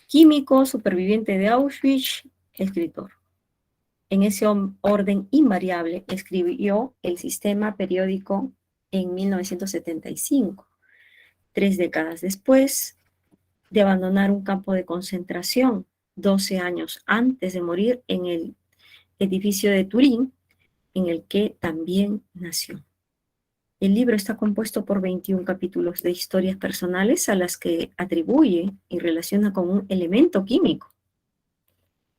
Químico, superviviente de Auschwitz, escritor. En ese orden invariable escribió el sistema periódico en 1975, 3 décadas después de abandonar un campo de concentración, 12 años antes de morir en el edificio de Turín, en el que también nació. El libro está compuesto por 21 capítulos de historias personales a las que atribuye y relaciona con un elemento químico.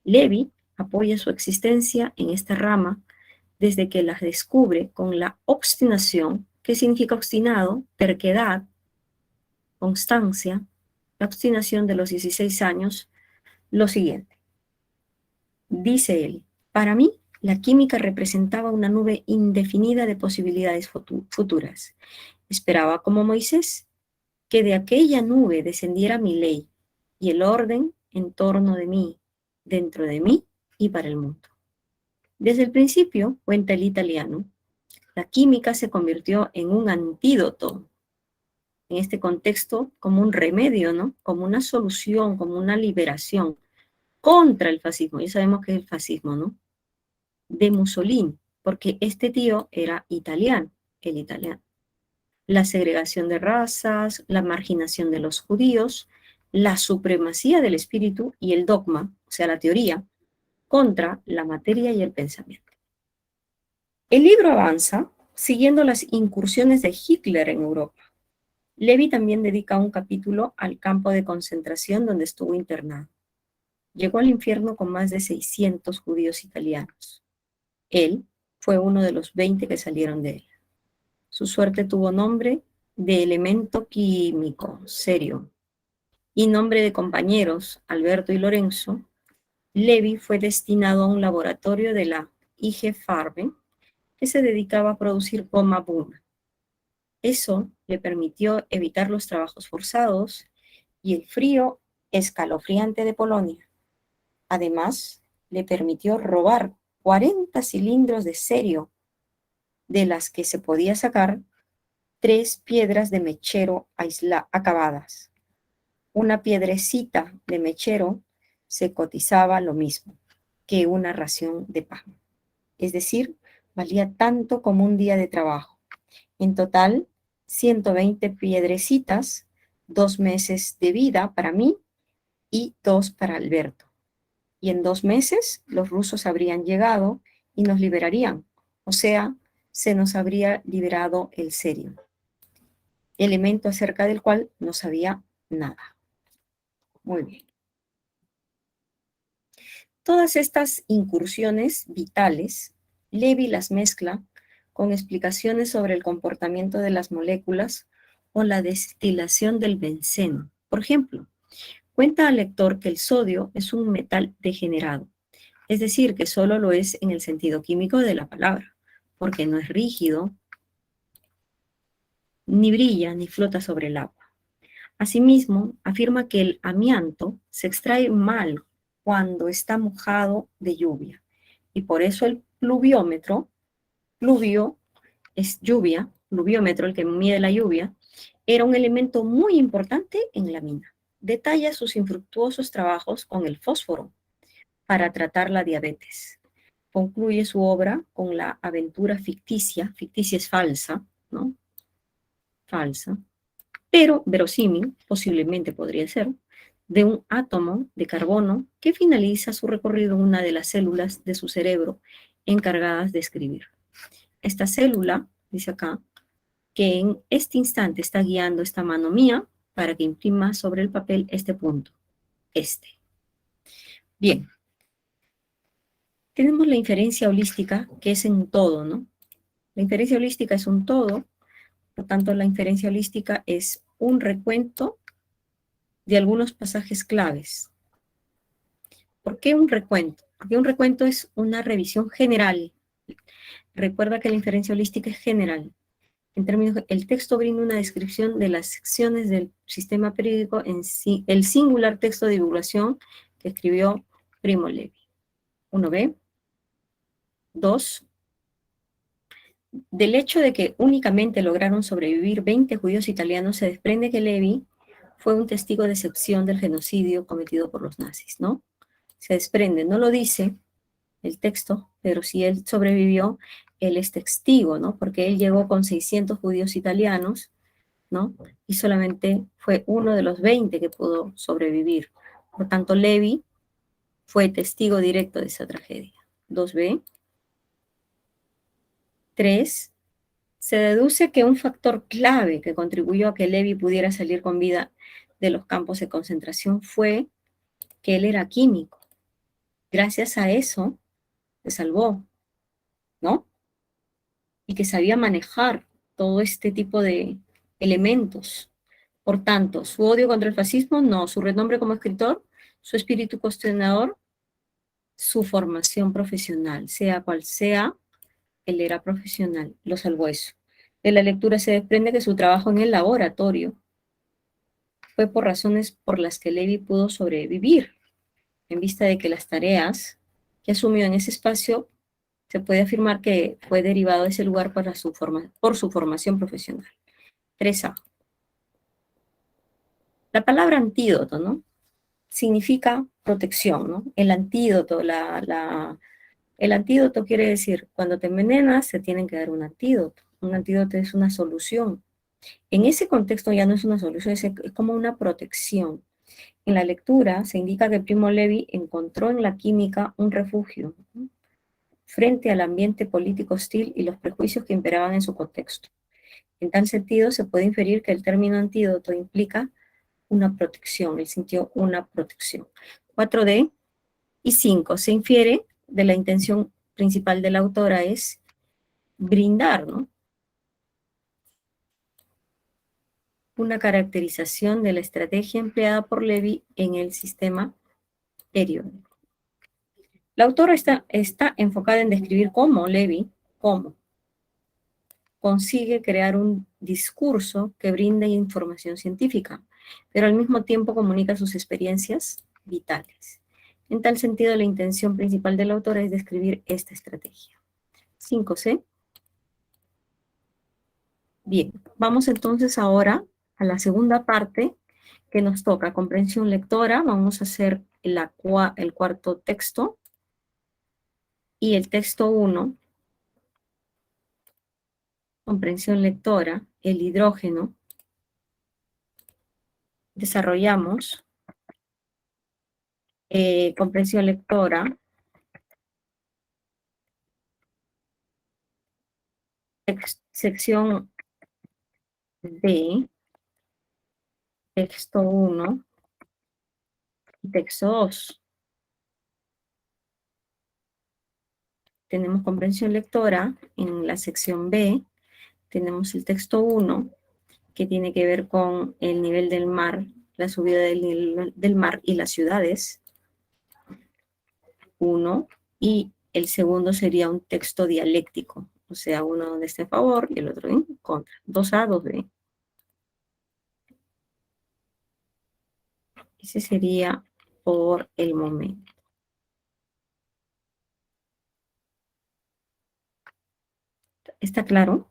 Levi apoya su existencia en esta rama desde que las descubre con la obstinación, que significa obstinado, terquedad, constancia, la obstinación de los 16 años, lo siguiente. Dice él, para mí, la química representaba una nube indefinida de posibilidades futuras. Esperaba, como Moisés, que de aquella nube descendiera mi ley y el orden en torno de mí, dentro de mí y para el mundo. Desde el principio, cuenta el italiano, la química se convirtió en un antídoto, en este contexto como un remedio, ¿no? Como una solución, como una liberación contra el fascismo. Ya sabemos que es el fascismo, ¿no? De Mussolini, porque este tío era italiano, el italiano. La segregación de razas, la marginación de los judíos, la supremacía del espíritu y el dogma, o sea, la teoría, contra la materia y el pensamiento. El libro avanza siguiendo las incursiones de Hitler en Europa. Levi también dedica un capítulo al campo de concentración donde estuvo internado. Llegó al infierno con más de 600 judíos italianos. Él fue uno de los 20 que salieron de él. Su suerte tuvo nombre de elemento químico, serio, y nombre de compañeros, Alberto y Lorenzo. Levi fue destinado a un laboratorio de la IG Farben que se dedicaba a producir goma Buna. Eso le permitió evitar los trabajos forzados y el frío escalofriante de Polonia. Además, le permitió robar 40 cilindros de cerio, de las que se podía sacar 3 piedras de mechero acabadas. Una piedrecita de mechero se cotizaba lo mismo que una ración de pan. Es decir, valía tanto como un día de trabajo. En total, 120 piedrecitas, 2 meses de vida para mí y 2 para Alberto. Y en 2 meses los rusos habrían llegado y nos liberarían. O sea, se nos habría liberado el cerio, elemento acerca del cual no sabía nada. Muy bien. Todas estas incursiones vitales, Levi las mezcla con explicaciones sobre el comportamiento de las moléculas o la destilación del benceno. Por ejemplo, cuenta al lector que el sodio es un metal degenerado, es decir, que solo lo es en el sentido químico de la palabra, porque no es rígido, ni brilla, ni flota sobre el agua. Asimismo, afirma que el amianto se extrae mal cuando está mojado de lluvia, y por eso el pluviómetro, pluvio es lluvia, pluviómetro, el que mide la lluvia, era un elemento muy importante en la mina. Detalla sus infructuosos trabajos con el fósforo para tratar la diabetes. Concluye su obra con la aventura ficticia es falsa, ¿no? Falsa, pero verosímil, posiblemente podría ser, de un átomo de carbono que finaliza su recorrido en una de las células de su cerebro encargadas de escribir. Esta célula, dice acá, que en este instante está guiando esta mano mía para que imprima sobre el papel este punto, este. Bien. Tenemos la inferencia holística, que es en todo, ¿no? La inferencia holística es un todo, por tanto, la inferencia holística es un recuento de algunos pasajes claves. ¿Por qué un recuento? Porque un recuento es una revisión general. Recuerda que la inferencia holística es general. En términos, el texto brinda una descripción de las secciones del sistema periódico en sí, el singular texto de divulgación que escribió Primo Levi. 1b. 2. Del hecho de que únicamente lograron sobrevivir 20 judíos italianos, se desprende que Levi fue un testigo de excepción del genocidio cometido por los nazis, ¿no? Se desprende, no lo dice el texto, pero si él sobrevivió, él es testigo, ¿no? Porque él llegó con 600 judíos italianos, ¿no? Y solamente fue uno de los 20 que pudo sobrevivir. Por tanto, Levi fue testigo directo de esa tragedia. 2b. 3. Se deduce que un factor clave que contribuyó a que Levi pudiera salir con vida de los campos de concentración fue que él era químico. Gracias a eso se salvó, ¿no? Y que sabía manejar todo este tipo de elementos. Por tanto, su odio contra el fascismo, no. Su renombre como escritor, su espíritu cuestionador, su formación profesional, sea cual sea, él era profesional, lo salvó eso. De la lectura se desprende que su trabajo en el laboratorio fue por razones por las que Levi pudo sobrevivir, en vista de que las tareas que asumió en ese espacio se puede afirmar que fue derivado de ese lugar por su formación profesional. 3a. La palabra antídoto, ¿no? Significa protección, ¿no? El antídoto, el antídoto quiere decir, cuando te envenenas, se tienen que dar un antídoto. Un antídoto es una solución. En ese contexto ya no es una solución, es como una protección. En la lectura se indica que Primo Levi encontró en la química un refugio, ¿no?, frente al ambiente político hostil y los prejuicios que imperaban en su contexto. En tal sentido, se puede inferir que el término antídoto implica una protección, él sintió una protección. 4d y 5. Se infiere de la intención principal de la autora es brindar, ¿no?, una caracterización de la estrategia empleada por Levi en el sistema periódico. La autora está enfocada en describir cómo Levi, consigue crear un discurso que brinde información científica, pero al mismo tiempo comunica sus experiencias vitales. En tal sentido, la intención principal de la autora es describir esta estrategia. 5c. Bien, vamos entonces ahora a la segunda parte que nos toca, comprensión lectora. Vamos a hacer el cuarto texto y el texto 1, comprensión lectora, el hidrógeno. Desarrollamos comprensión lectora, sección D, texto 1 y texto 2. Tenemos comprensión lectora en la sección B, tenemos el texto 1, que tiene que ver con el nivel del mar, la subida del nivel del mar y las ciudades, 1, y el segundo sería un texto dialéctico, o sea, uno donde esté a favor y el otro en contra, 2A, 2B. Ese sería por el momento. ¿Está claro?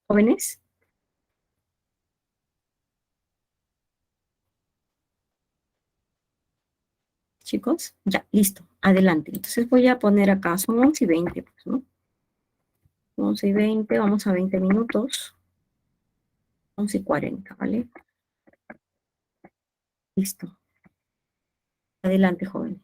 ¿Jóvenes? Chicos, ya, listo, adelante. Entonces voy a poner acá, son 11:20, pues, ¿no? 11:20, vamos a 20 minutos. 11:40, ¿vale? Listo. Adelante, jóvenes.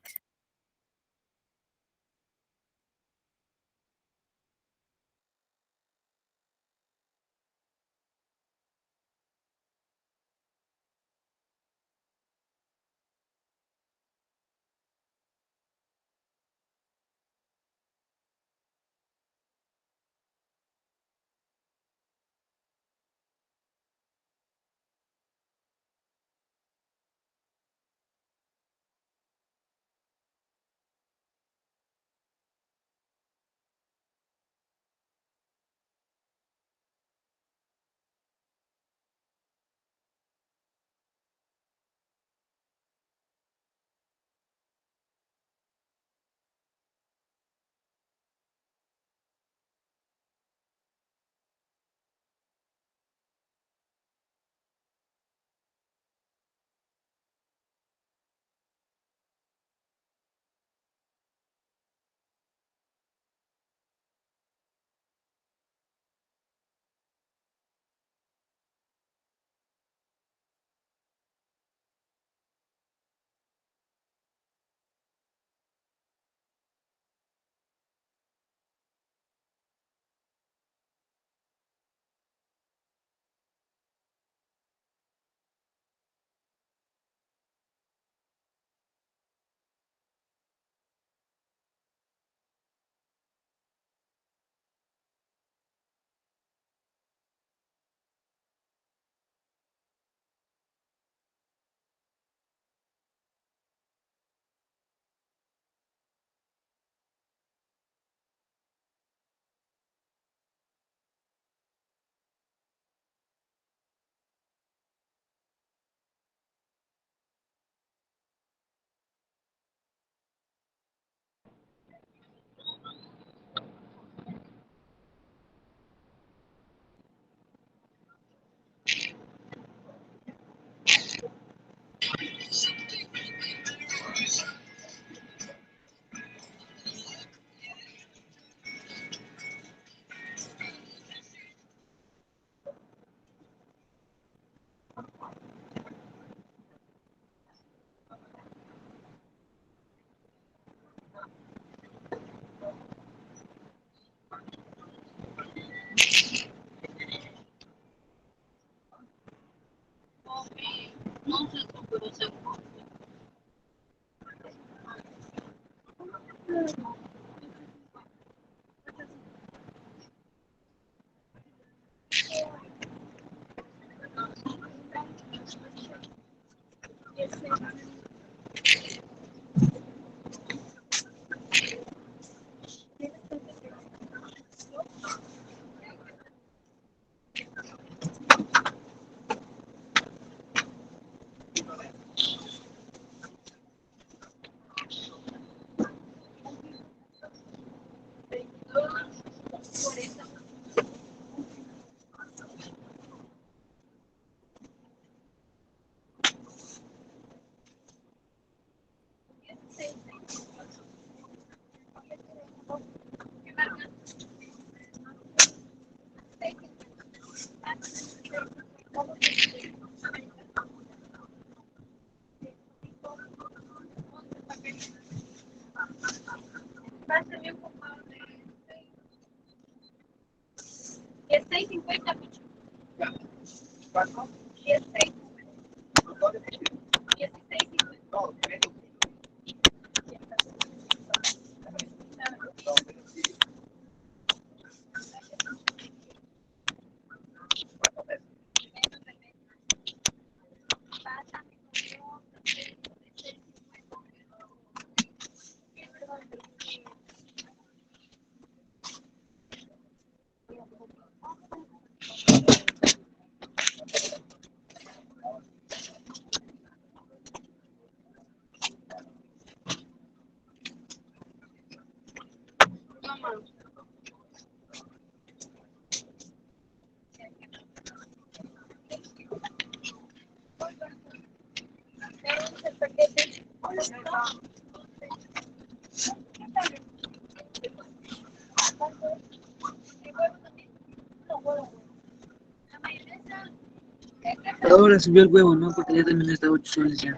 Ahora subió el huevo, ¿no? Porque ya terminé hasta 8 soles ya.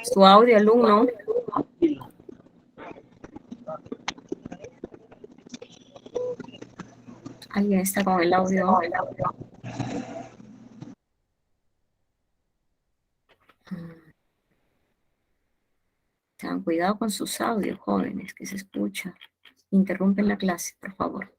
Su audio, alumno. Alguien está con el audio. Tengan cuidado con sus audios, jóvenes, que se escucha. Interrumpen la clase, por favor.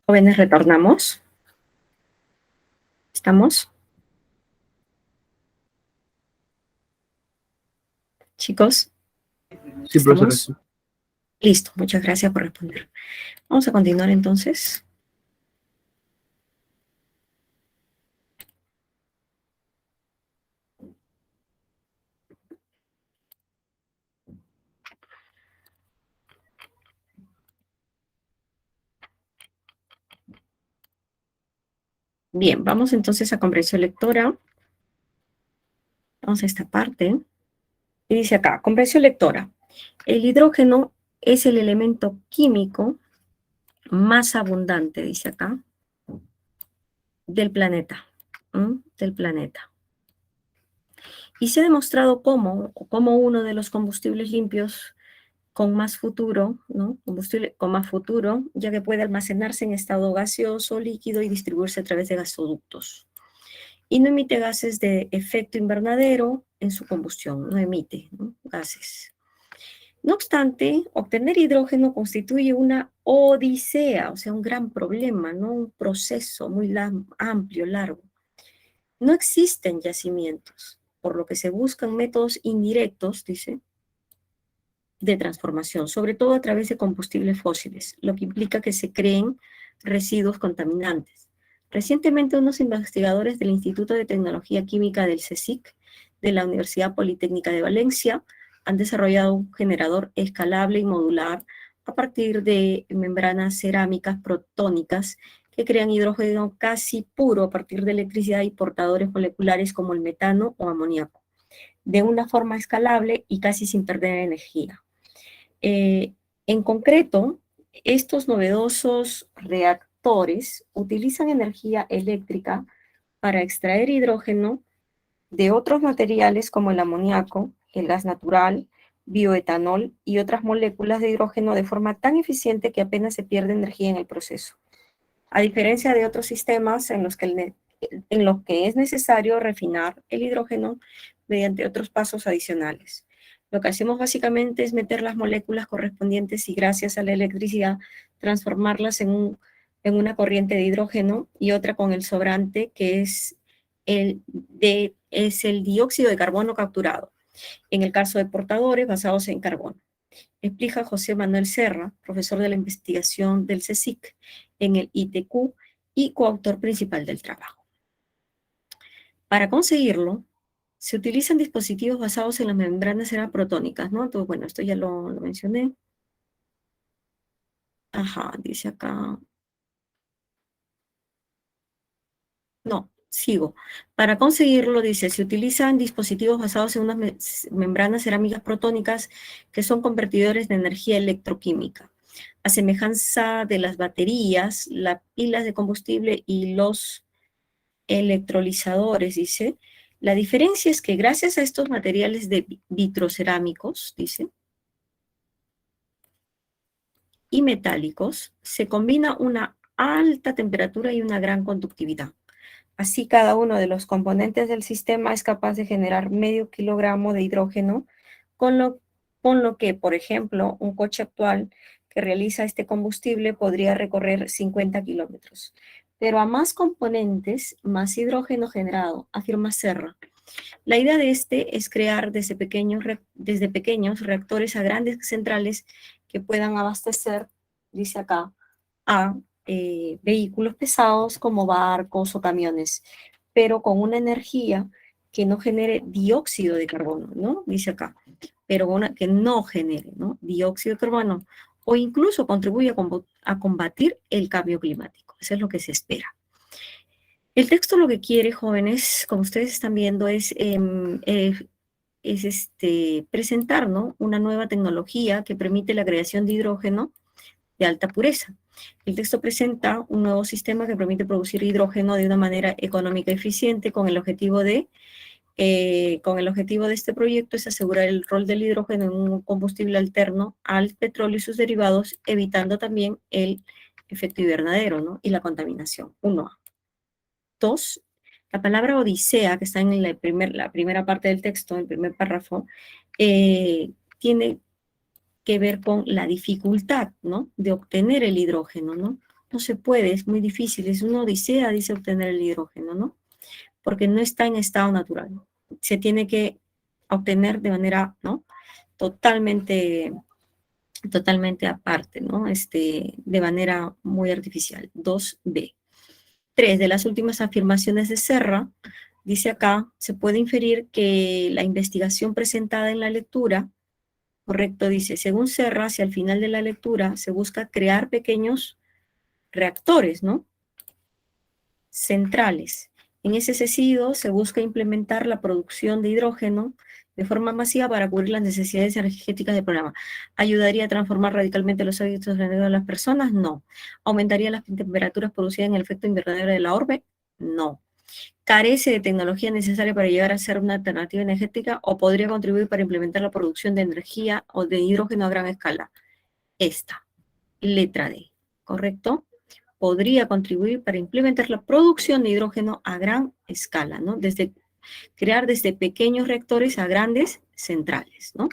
Jóvenes, retornamos. ¿Estamos? Chicos, Sí, profesora. ¿estamos? Listo, muchas gracias por responder. Vamos a continuar entonces. Bien, vamos entonces a comprensión lectora. Vamos a esta parte. Y dice acá, comprensión lectora. El hidrógeno es el elemento químico más abundante, dice acá, del planeta. Del planeta. Y se ha demostrado como uno de los combustibles limpios con más futuro, ¿no? Combustible con más futuro, ya que puede almacenarse en estado gaseoso, líquido y distribuirse a través de gasoductos. Y no emite gases de efecto invernadero en su combustión, no emite, ¿no?, gases. No obstante, obtener hidrógeno constituye una odisea, o sea, un gran problema, ¿no? Un proceso muy amplio, largo. No existen yacimientos, por lo que se buscan métodos indirectos, dice, de transformación, sobre todo a través de combustibles fósiles, lo que implica que se creen residuos contaminantes. Recientemente, unos investigadores del Instituto de Tecnología Química del CSIC, de la Universidad Politécnica de Valencia, han desarrollado un generador escalable y modular a partir de membranas cerámicas protónicas que crean hidrógeno casi puro a partir de electricidad y portadores moleculares como el metano o amoníaco, de una forma escalable y casi sin perder energía. En concreto, estos novedosos reactores utilizan energía eléctrica para extraer hidrógeno de otros materiales como el amoníaco, el gas natural, bioetanol y otras moléculas de hidrógeno de forma tan eficiente que apenas se pierde energía en el proceso. A diferencia de otros sistemas en los que es necesario refinar el hidrógeno mediante otros pasos adicionales. Lo que hacemos básicamente es meter las moléculas correspondientes y gracias a la electricidad transformarlas en una corriente de hidrógeno y otra con el sobrante que es el dióxido de carbono capturado, en el caso de portadores basados en carbono. Explica José Manuel Serra, profesor de la investigación del CSIC en el ITQ y coautor principal del trabajo. Para conseguirlo, se utilizan dispositivos basados en las membranas protónicas, ¿no? Entonces, bueno, esto ya lo mencioné. Ajá, dice acá. No, sigo. Para conseguirlo, dice, se utilizan dispositivos basados en unas membranas cerámicas protónicas que son convertidores de energía electroquímica. A semejanza de las baterías, las pilas de combustible y los electrolizadores, dice, la diferencia es que gracias a estos materiales de vitrocerámicos, dice, y metálicos, se combina una alta temperatura y una gran conductividad. Así, cada uno de los componentes del sistema es capaz de generar medio kilogramo de hidrógeno, con lo que, por ejemplo, un coche actual que realiza este combustible podría recorrer 50 kilómetros. Pero a más componentes, más hidrógeno generado, afirma Serra. La idea de este es crear desde pequeños reactores a grandes centrales que puedan abastecer, dice acá, a vehículos pesados como barcos o camiones, pero con una energía que no genere dióxido de carbono, ¿no? Dice acá, pero que no genere, ¿no?, dióxido de carbono, o incluso contribuye a combatir el cambio climático. Eso es lo que se espera. El texto lo que quiere, jóvenes, como ustedes están viendo, es presentar, ¿no?, una nueva tecnología que permite la creación de hidrógeno de alta pureza. El texto presenta un nuevo sistema que permite producir hidrógeno de una manera económica y eficiente con el objetivo de este proyecto es asegurar el rol del hidrógeno en un combustible alterno al petróleo y sus derivados, evitando también el efecto invernadero, ¿no?, y la contaminación. 1A. 2. La palabra odisea, que está en la primera parte del texto, en el primer párrafo, tiene que ver con la dificultad, ¿no?, de obtener el hidrógeno, ¿no? No se puede, es muy difícil, es una odisea, dice, obtener el hidrógeno, ¿no? Porque no está en estado natural. Se tiene que obtener de manera, ¿no? Totalmente aparte, ¿no? De manera muy artificial. 2b. 3. De las últimas afirmaciones de Serra, dice acá, se puede inferir que la investigación presentada en la lectura, correcto, dice, según Serra, hacia el final de la lectura se busca crear pequeños reactores, ¿no? Centrales. En ese sentido, se busca implementar la producción de hidrógeno de forma masiva para cubrir las necesidades energéticas del programa. ¿Ayudaría a transformar radicalmente los hábitos de las personas? No. ¿Aumentaría las temperaturas producidas en el efecto invernadero de la orbe? No. ¿Carece de tecnología necesaria para llegar a ser una alternativa energética o podría contribuir para implementar la producción de energía o de hidrógeno a gran escala? Esta, letra D, ¿correcto? Podría contribuir para implementar la producción de hidrógeno a gran escala, ¿no? Crear desde pequeños reactores a grandes centrales, ¿no?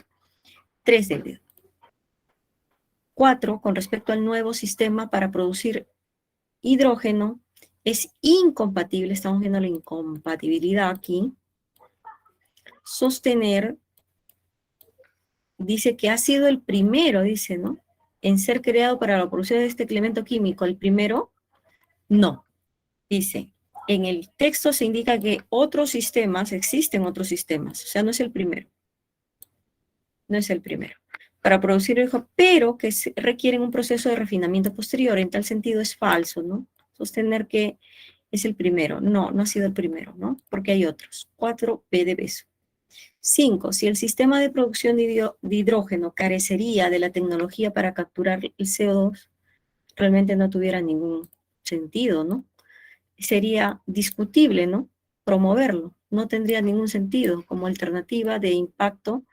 3 de 4, con respecto al nuevo sistema para producir hidrógeno, es incompatible, estamos viendo la incompatibilidad aquí, sostener, dice que ha sido el primero, dice, ¿no? En ser creado para la producción de este elemento químico, el primero, no. Dice, en el texto se indica que otros sistemas, existen otros sistemas, o sea, no es el primero. No es el primero. Para producir hidrógeno, pero que requieren un proceso de refinamiento posterior. En tal sentido es falso, ¿no? Sostener que es el primero. No, no ha sido el primero, ¿no? Porque hay otros. 4b de beso. 5. Si el sistema de producción de hidrógeno carecería de la tecnología para capturar el CO2, realmente no tuviera ningún sentido, ¿no? Sería discutible, ¿no? Promoverlo. No tendría ningún sentido como alternativa de impacto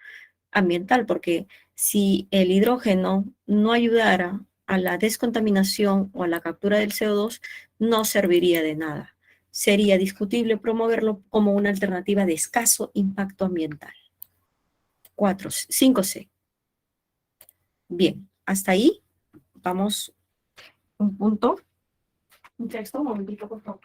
ambiental, porque si el hidrógeno no ayudara a la descontaminación o a la captura del CO2, no serviría de nada. Sería discutible promoverlo como una alternativa de escaso impacto ambiental. 5C. Bien, hasta ahí vamos un punto. Un texto, un momentito, por favor.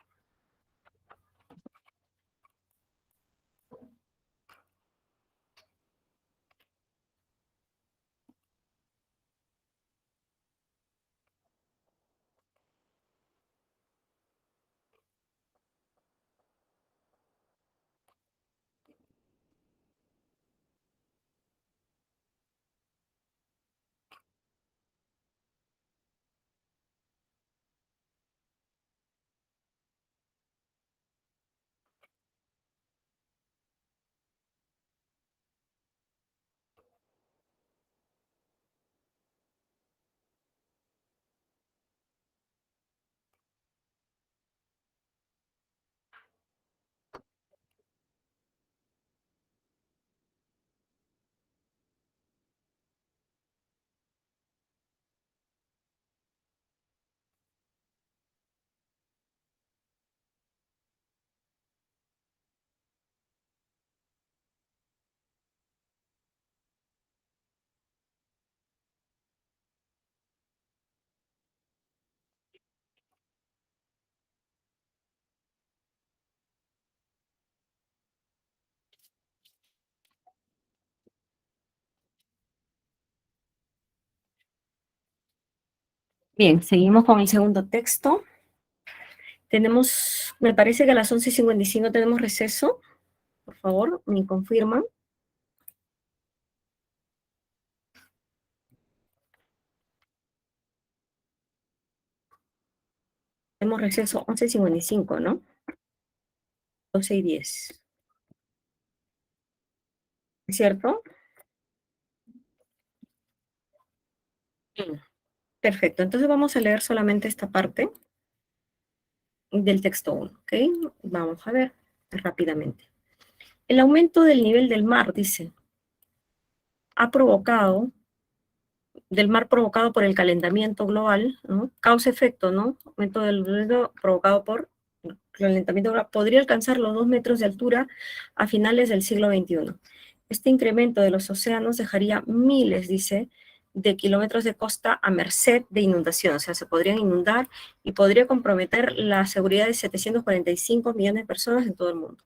Bien, seguimos con el segundo texto. Tenemos, me parece que a las 11:55 tenemos receso. Por favor, me confirman. Tenemos receso 11:55, ¿no? 12:10. ¿Es cierto? Bien. Perfecto. Entonces vamos a leer solamente esta parte del texto 1, ¿ok? Vamos a ver rápidamente. El aumento del nivel del mar, dice, ha provocado, del mar provocado por el calentamiento global, ¿no? Causa-efecto, ¿no? Aumento del nivel provocado por el calentamiento global, podría alcanzar los 2 metros de altura a finales del siglo XXI. Este incremento de los océanos dejaría miles, dice, de kilómetros de costa a merced de inundación, o sea, se podrían inundar y podría comprometer la seguridad de 745 millones de personas en todo el mundo.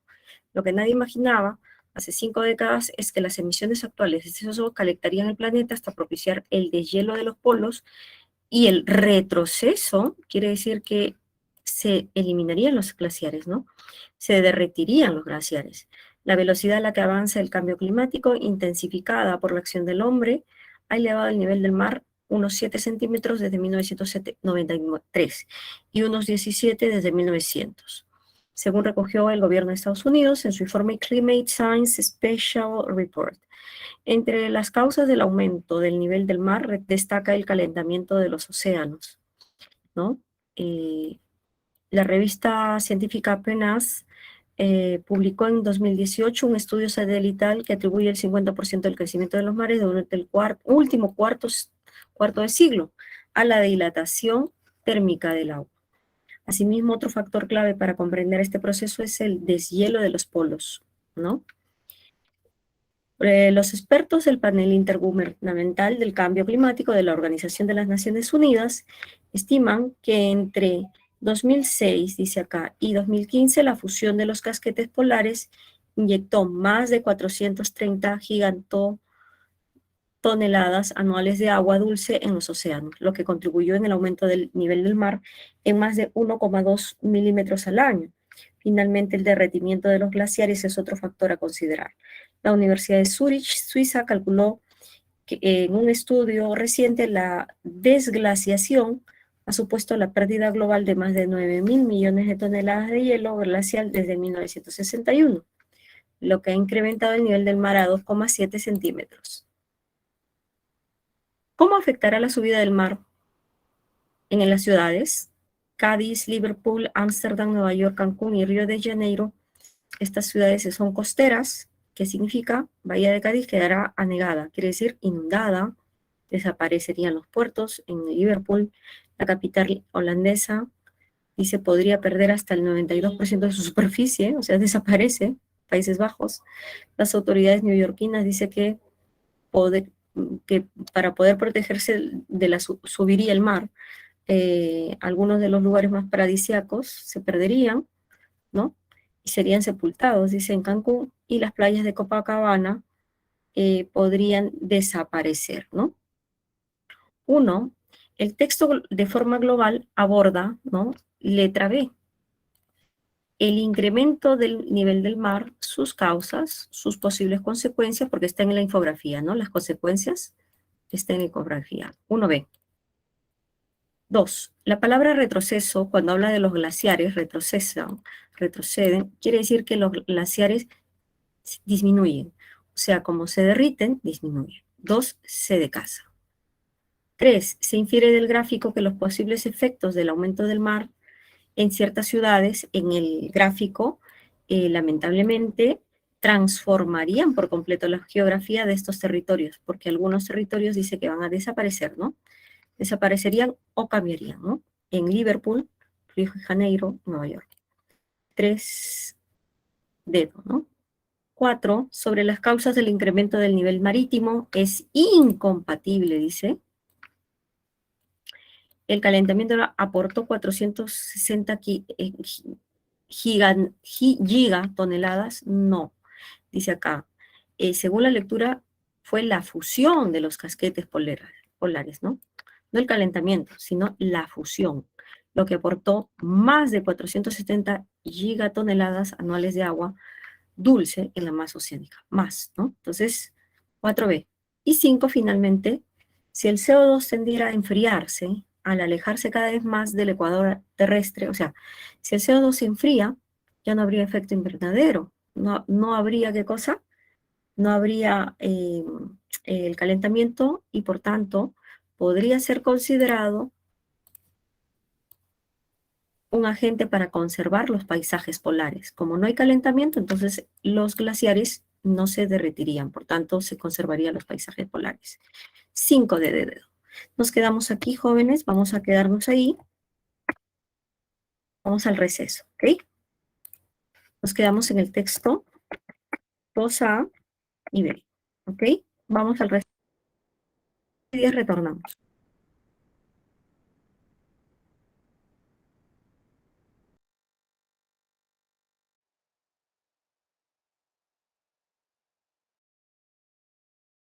Lo que nadie imaginaba hace 5 décadas es que las emisiones actuales de CO2 calentarían el planeta hasta propiciar el deshielo de los polos, y el retroceso quiere decir que se eliminarían los glaciares, ¿no? Se derretirían los glaciares. La velocidad a la que avanza el cambio climático, intensificada por la acción del hombre, ha elevado el nivel del mar unos 7 centímetros desde 1993 y unos 17 desde 1900, según recogió el gobierno de Estados Unidos en su informe Climate Science Special Report. Entre las causas del aumento del nivel del mar destaca el calentamiento de los océanos, ¿no? La revista científica PNAS publicó en 2018 un estudio satelital que atribuye el 50% del crecimiento de los mares durante el último cuarto de siglo a la dilatación térmica del agua. Asimismo, otro factor clave para comprender este proceso es el deshielo de los polos, ¿no? Los expertos del panel intergubernamental del cambio climático de la Organización de las Naciones Unidas estiman que entre 2006, dice acá, y 2015 la fusión de los casquetes polares inyectó más de 430 gigatoneladas anuales de agua dulce en los océanos, lo que contribuyó en el aumento del nivel del mar en más de 1,2 milímetros al año. Finalmente, el derretimiento de los glaciares es otro factor a considerar. La Universidad de Zúrich, Suiza, calculó que en un estudio reciente la desglaciación ha supuesto la pérdida global de más de 9.000 millones de toneladas de hielo glacial desde 1961, lo que ha incrementado el nivel del mar a 2,7 centímetros. ¿Cómo afectará la subida del mar en las ciudades? Cádiz, Liverpool, Ámsterdam, Nueva York, Cancún y Río de Janeiro. Estas ciudades son costeras. ¿Qué significa? Bahía de Cádiz quedará anegada, quiere decir inundada, desaparecerían los puertos. En Liverpool, la capital holandesa, dice podría perder hasta el 92% de su superficie, o sea, desaparece. Países Bajos. Las autoridades neoyorquinas dicen que para poder protegerse de la subiría el mar, algunos de los lugares más paradisíacos se perderían, ¿no? Y serían sepultados, dice en Cancún, y las playas de Copacabana podrían desaparecer, ¿no? Uno, el texto de forma global aborda, ¿no? Letra B, el incremento del nivel del mar, sus causas, sus posibles consecuencias, porque está en la infografía, ¿no? Las consecuencias están en la infografía. 1B. 2. La palabra retroceso, cuando habla de los glaciares, retroceden, quiere decir que los glaciares disminuyen. O sea, como se derriten, disminuyen. 2. Se decasa. 3. Se infiere del gráfico que los posibles efectos del aumento del mar en ciertas ciudades, en el gráfico, lamentablemente, transformarían por completo la geografía de estos territorios, porque algunos territorios dice que van a desaparecer, ¿no? Desaparecerían o cambiarían, ¿no? En Liverpool, Río de Janeiro, Nueva York. 3 dedos, ¿no? 4, sobre las causas del incremento del nivel marítimo, es incompatible, dice. El calentamiento aportó 460 gigatoneladas, no, dice acá. Según la lectura, fue la fusión de los casquetes polares, ¿no? No el calentamiento, sino la fusión, lo que aportó más de 470 gigatoneladas anuales de agua dulce en la masa oceánica, más, ¿no? Entonces, 4B. Y 5, finalmente, si el CO2 tendiera a enfriarse, al alejarse cada vez más del ecuador terrestre, o sea, si el CO2 se enfría, ya no habría efecto invernadero, no habría, ¿qué cosa? No habría el calentamiento y, por tanto, podría ser considerado un agente para conservar los paisajes polares. Como no hay calentamiento, entonces los glaciares no se derretirían, por tanto, se conservarían los paisajes polares. 5 de dedo. Nos quedamos aquí, jóvenes, vamos a quedarnos ahí. Vamos al receso, ¿ok? Nos quedamos en el texto 2A y B, ¿ok? Vamos al receso. días retornamos.